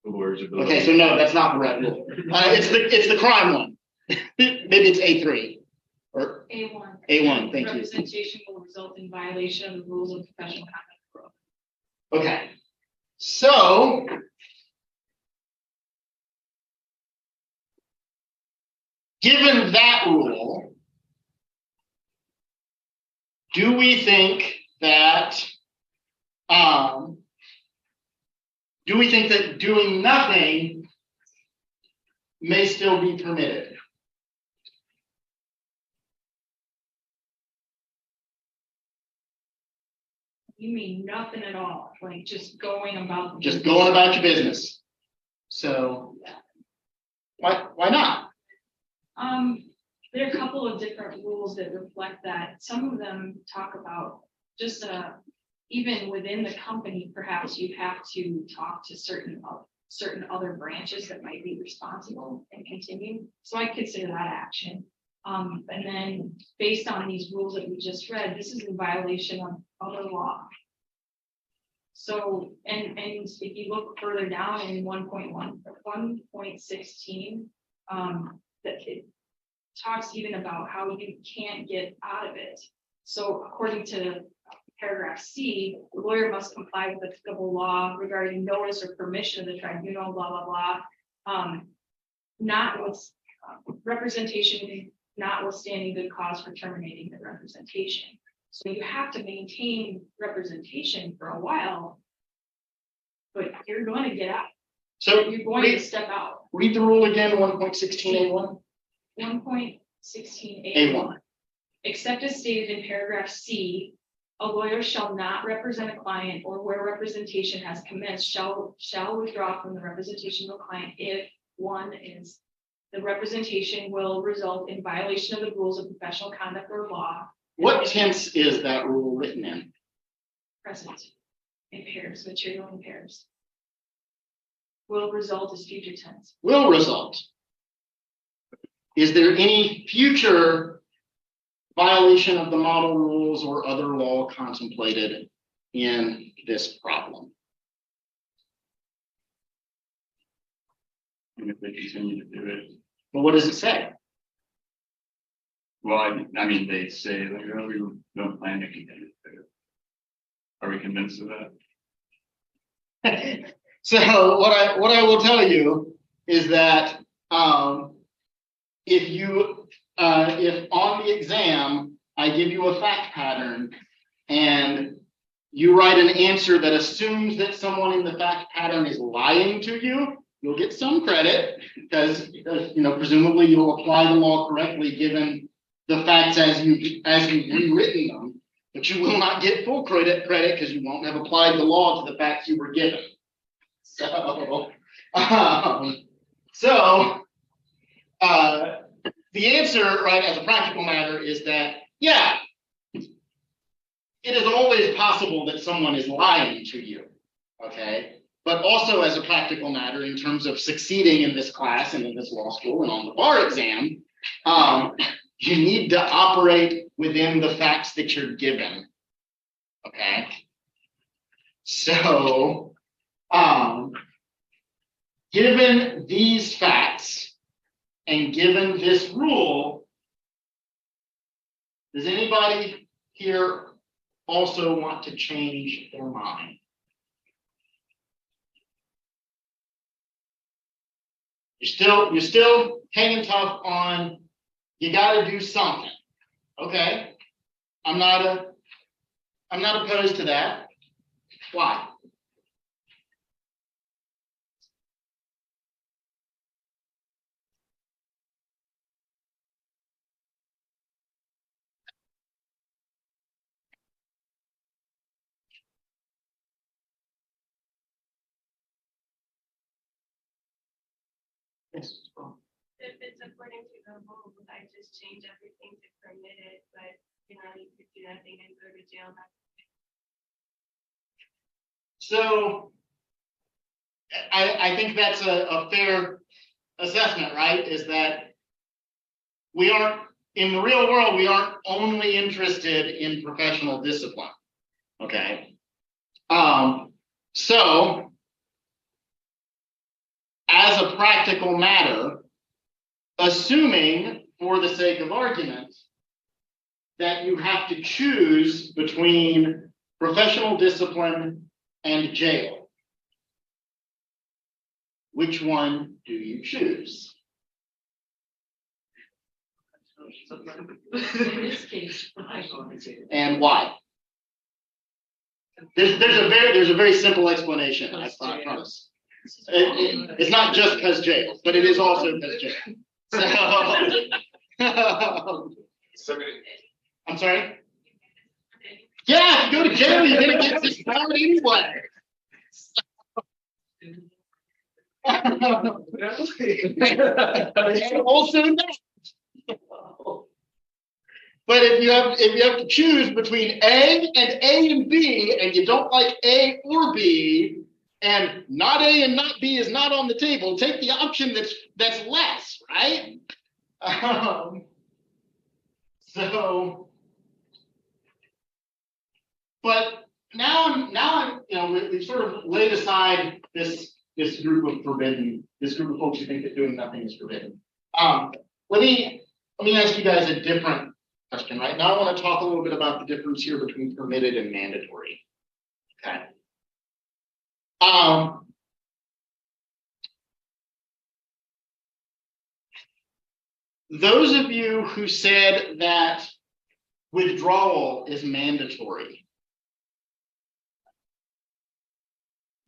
the lawyer's ability. Okay, so no, that's not the right rule. It's the crime one. Maybe it's A3 or A1. A1, thank you. Representation will result in violation of the rules of professional conduct. Okay, so given that rule, do we think that doing nothing may still be permitted? You mean nothing at all, like just going about. Just going about your business. So why not? There are a couple of different rules that reflect that. Some of them talk about just even within the company, perhaps you have to talk to certain other branches that might be responsible and continue. So I consider that action. And then based on these rules that we just read, this is in violation of other law. So, and if you look further down in 1.16, that it talks even about how you can't get out of it. So according to paragraph C, the lawyer must comply with applicable law regarding notice or permission of the tribunal, blah, blah, blah. Not with representation, notwithstanding good cause for terminating the representation. So you have to maintain representation for a while, but you're going to get out. So You're going to step out. read the rule again, 1.16A1. 1.16A. A1. Except as stated in paragraph C, a lawyer shall not represent a client or where representation has commenced shall withdraw from the representation of a client if one is the representation will result in violation of the rules of professional conduct or law. What tense is that rule written in? Present impairs, material impairs. Will result is future tense. Will result. Is there any future violation of the model rules or other law contemplated in this problem? And if they continue to do it, Well, what does it say? well, I mean, they say like, oh, we don't plan to continue to do it. Are we convinced of that? So what I will tell you is that if on the exam I give you a fact pattern and you write an answer that assumes that someone in the fact pattern is lying to you, you'll get some credit because presumably you'll apply the law correctly given the facts as you've rewritten them, but you will not get full credit because you won't have applied the law to the facts you were given. The answer, right, as a practical matter is that, yeah, it is always possible that someone is lying to you, okay? But also as a practical matter, in terms of succeeding in this class and in this law school and on the bar exam, you need to operate within the facts that you're given, okay? So, given these facts, And given this rule, does anybody here also want to change their mind? You're still hanging tough on, you gotta do something. Okay, I'm not opposed to that. Why? Yes. If it's according to the rules, I just change everything to permitted, but you know, you could do nothing and go to jail. So I think that's a fair assessment, right? Is that we aren't, in the real world, we aren't only interested in professional discipline. Okay. So as a practical matter, assuming for the sake of argument that you have to choose between professional discipline and jail, which one do you choose? In this case, I go to jail. And why? There's a very simple explanation, I promise. It's not just because jail, but it is also because jail. So, I'm sorry? Yeah, if you go to jail, you're gonna get disbarred anyway. And also not. But if you have to choose between A and B, and you don't like A or B, and not A and not B is not on the table, take the option that's less, right? So, but now I'm, we've sort of laid aside this group of folks who think that doing nothing is forbidden. Let me ask you guys a different question. Right now, I want to talk a little bit about the difference here between permitted and mandatory. Okay. Those of you who said that withdrawal is mandatory,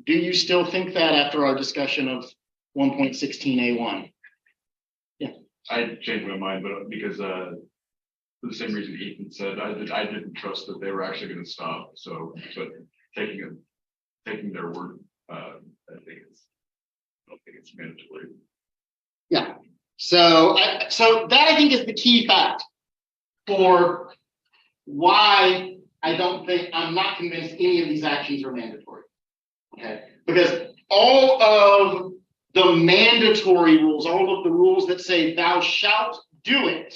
do you still think that after our discussion of 1.16A1? Yeah. I changed my mind, but because for the same reason Ethan said, I didn't trust that they were actually going to stop. So, but taking their word, I don't think it's mandatory. Yeah. So that I think is the key fact for why I'm not convinced any of these actions are mandatory. Okay, because all of the mandatory rules, all of the rules that say thou shalt do it,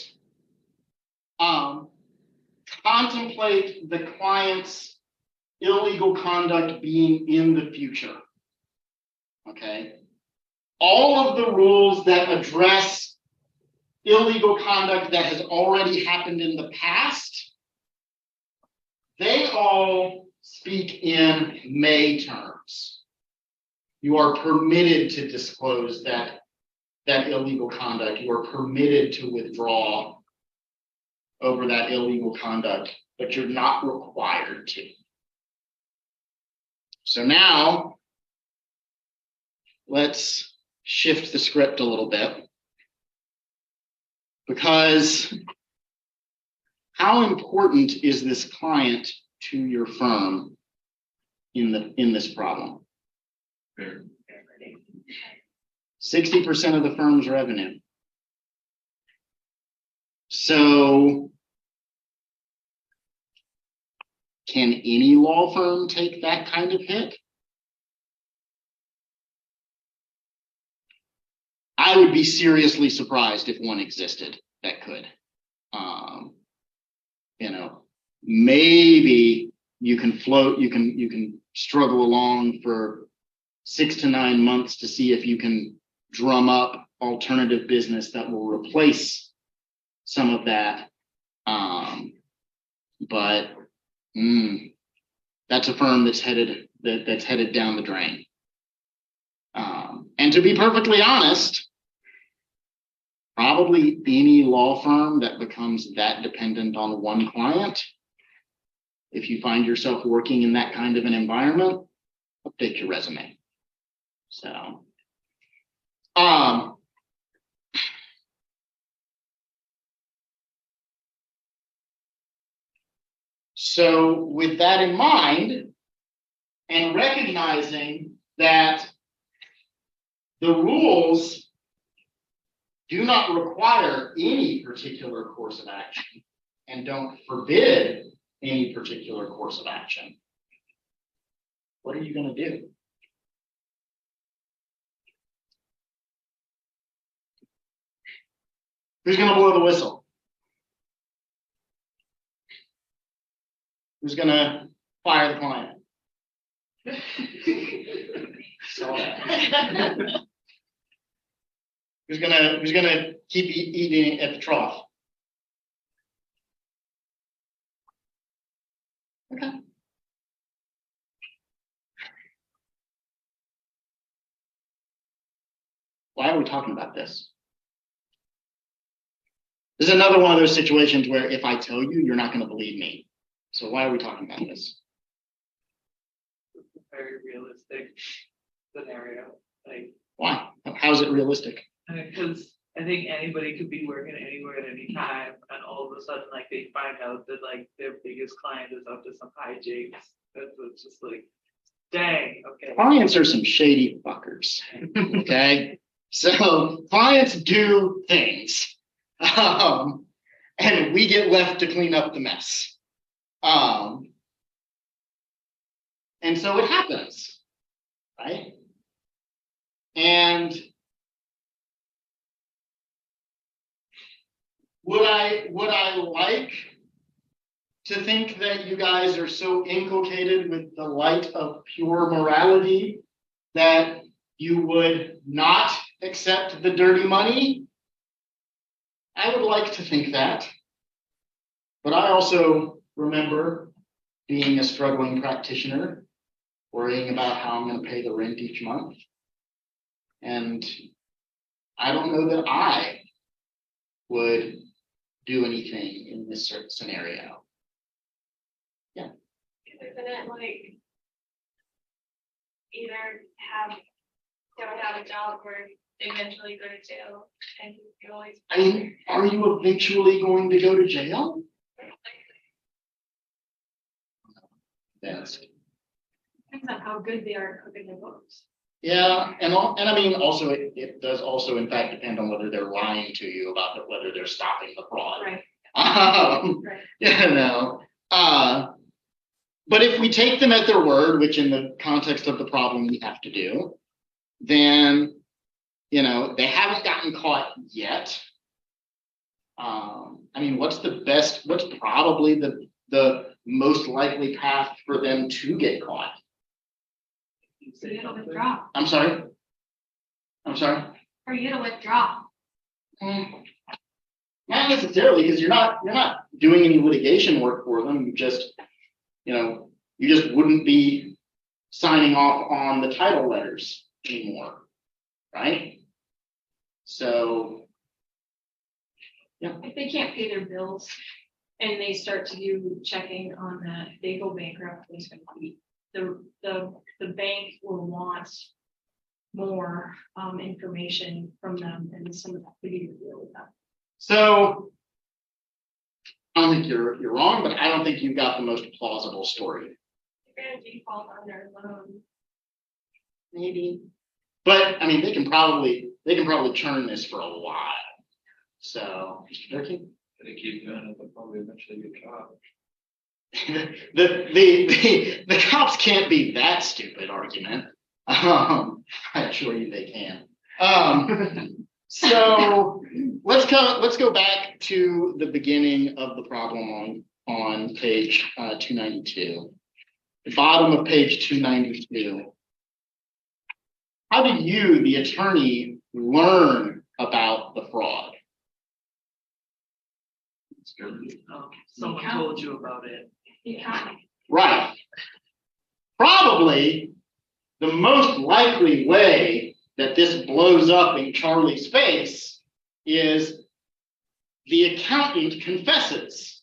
contemplate the client's illegal conduct being in the future. Okay. All of the rules that address illegal conduct that has already happened in the past, they all speak in may terms. You are permitted to disclose that illegal conduct. You are permitted to withdraw over that illegal conduct, but you're not required to. So now, let's shift the script a little bit, because how important is this client to your firm in this problem? Fair. 60% of the firm's revenue. So can any law firm take that kind of hit? I would be seriously surprised if one existed that could. Maybe you can float, you can struggle along for 6 to 9 months to see if you can drum up alternative business that will replace some of that. But that's a firm that's headed down the drain. And to be perfectly honest, probably any law firm that becomes that dependent on one client, if you find yourself working in that kind of an environment, update your resume. So, so with that in mind, and recognizing that the rules do not require any particular course of action and don't forbid any particular course of action, what are you going to do? Who's going to blow the whistle? Who's going to fire the client? Who's gonna keep eating at the trough? Okay. Why are we talking about this? This is another one of those situations where if I tell you, you're not going to believe me. So why are we talking about this? Very realistic scenario, like, Why? How is it realistic? because I think anybody could be working anywhere at any time, and all of a sudden, like, they find out that, like, their biggest client is up to some hijinks. It's just like, dang, okay. Clients are some shady fuckers. Okay. So clients do things. And we get left to clean up the mess. And so it happens, right? And would I like to think that you guys are so inculcated with the light of pure morality that you would not accept the dirty money? I would like to think that. But I also remember being a struggling practitioner, worrying about how I'm going to pay the rent each month. And I don't know that I would do anything in this certain scenario. Yeah. Isn't it like either don't have a job or eventually go to jail and you always. I mean, are you eventually going to go to jail? That's, Depends on how good they are at cooking their books. yeah, and I mean, also it does also in fact depend on whether they're lying to you about whether they're stopping the fraud. Right. Right. You know, but if we take them at their word, which in the context of the problem we have to do, then, you know, they haven't gotten caught yet. I mean, what's probably the most likely path for them to get caught? For you to withdraw. I'm sorry. For you to withdraw. Not necessarily, because you're not doing any litigation work for them. You just wouldn't be signing off on the title letters anymore, right? So, yeah. If they can't pay their bills and they start to do checking on that, if they go bankrupt, the bank will want more information from them, and some of that could be deal with that. So I don't think you're wrong, but I don't think you've got the most plausible story. You're gonna default on their loan. Maybe. But I mean, they can probably churn this for a while. So, Mr. Durkee? They keep doing it, they'll probably eventually get caught. The cops can't be that stupid argument. I assure you they can. So let's go back to the beginning of the problem on page 292. The bottom of page 292. How did you, the attorney, learn about the fraud. It's good. Someone told you about it. The accountant. Right. Probably the most likely way that this blows up in Charlie's face is the accountant confesses.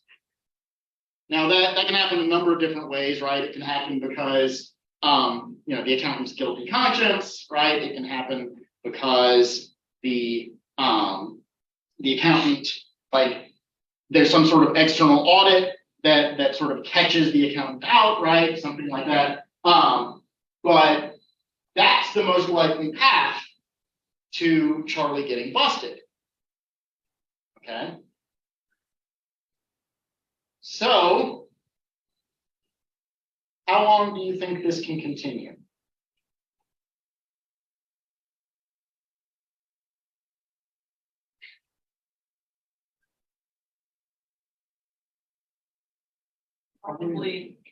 Now that can happen a number of different ways, right? It can happen because the accountant's guilty conscience, right? It can happen because the accountant, like, there's some sort of external audit that sort of catches the accountant out, right? Something like that. But that's the most likely path to Charlie getting busted. Okay. So, how long do you think this can continue?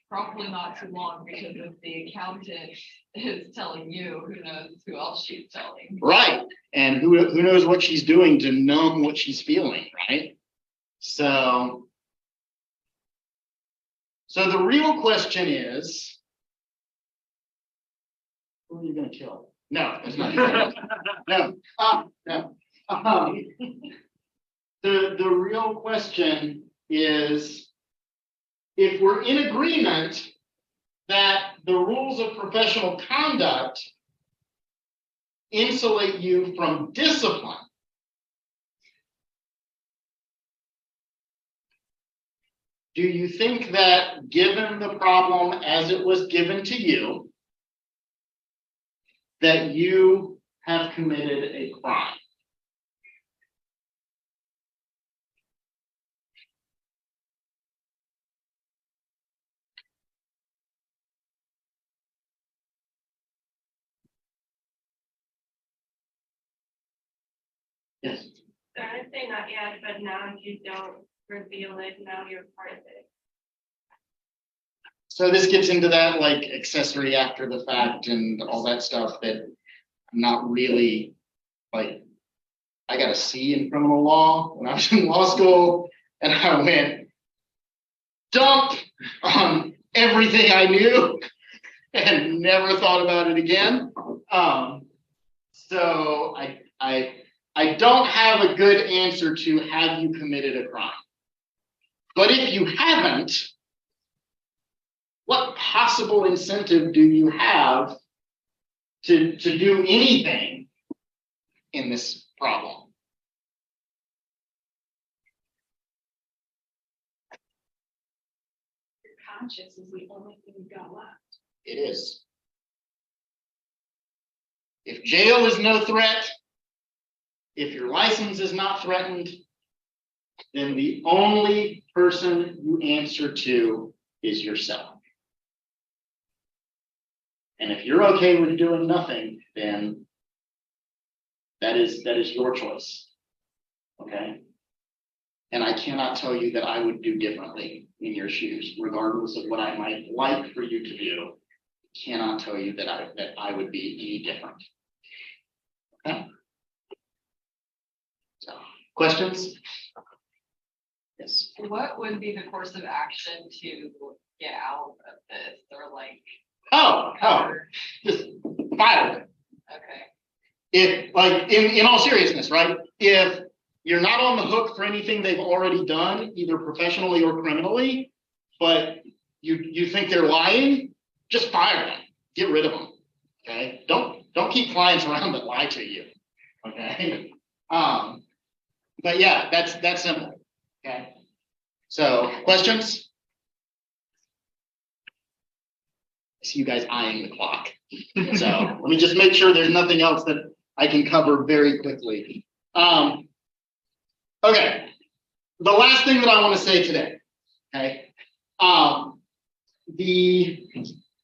Probably not too long, because if the accountant is telling you, who knows who else she's telling. Right. And who knows what she's doing to numb what she's feeling, right? So the real question is, who are you going to kill? No, that's not no. No. The real question is, if we're in agreement that the rules of professional conduct insulate you from discipline, do you think that, given the problem as it was given to you, that you have committed a crime? Yes. So I'd say not yet, but now if you don't reveal it, now you're part of it. So this gets into that, like, accessory after the fact and all that stuff that I'm not really, like, I got a C in criminal law when I was in law school, and I went dump on everything I knew and never thought about it again. So I don't have a good answer to, have you committed a crime? But if you haven't, what possible incentive do you have to do anything in this problem? Your conscience is the only thing you've got left. It is. If jail is no threat, if your license is not threatened, then the only person you answer to is yourself. And if you're okay with doing nothing, then that is your choice. Okay? And I cannot tell you that I would do differently in your shoes, regardless of what I might like for you to do. Cannot tell you that I would be any different. Okay? So, questions? Yes. What would be the course of action to get out of this, or like? Oh, cover? just file it. Okay. If, like, in all seriousness, right? If you're not on the hook for anything they've already done, either professionally or criminally, but you think they're lying, just fire them. Get rid of them. Okay. Don't keep clients around that lie to you. Okay. But yeah, that's simple. Okay. So, questions? I see you guys eyeing the clock. So let me just make sure there's nothing else that I can cover very quickly. Okay. The last thing that I want to say today. Okay. The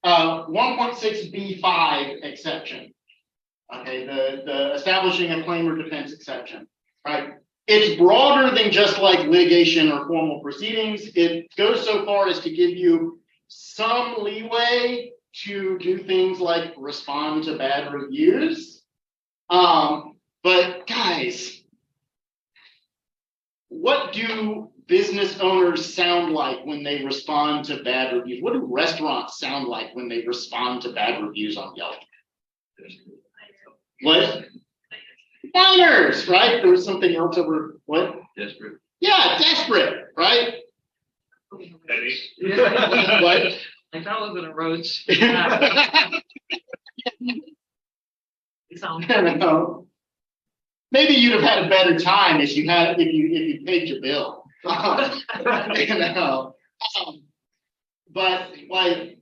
1.6B5 exception. Okay, the establishing a claim or defense exception, right? It's broader than just like litigation or formal proceedings. It goes so far as to give you some leeway to do things like respond to bad reviews. But guys, what do business owners sound like when they respond to bad reviews? What do restaurants sound like when they respond to bad reviews on Yelp? What? Downers, right? There was something else over, what? Desperate. Yeah, desperate, right? Yeah. What? Like that was a roach. You sound. I don't know. Maybe you'd have had a better time if you paid your bill. You know. But like,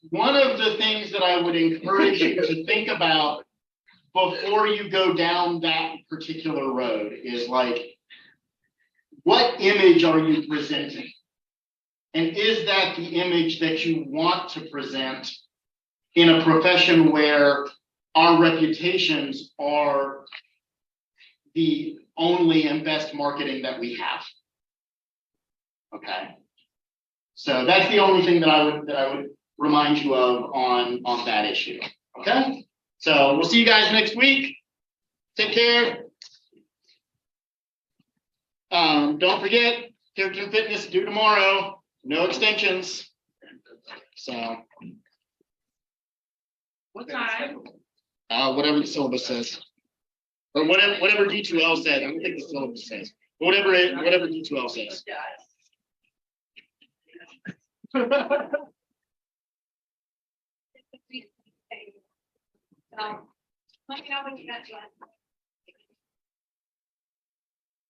one of the things that I would encourage you to think about before you go down that particular road is like, what image are you presenting? And is that the image that you want to present in a profession where our reputations are the only and best marketing that we have? Okay. So that's the only thing that I would remind you of on that issue. Okay. So we'll see you guys next week. Take care. Don't forget, Character and Fitness due tomorrow. No extensions. So What time? whatever the syllabus says. Or whatever D2L said. I don't think the syllabus says. Whatever D2L says. So, let me know when you get to it.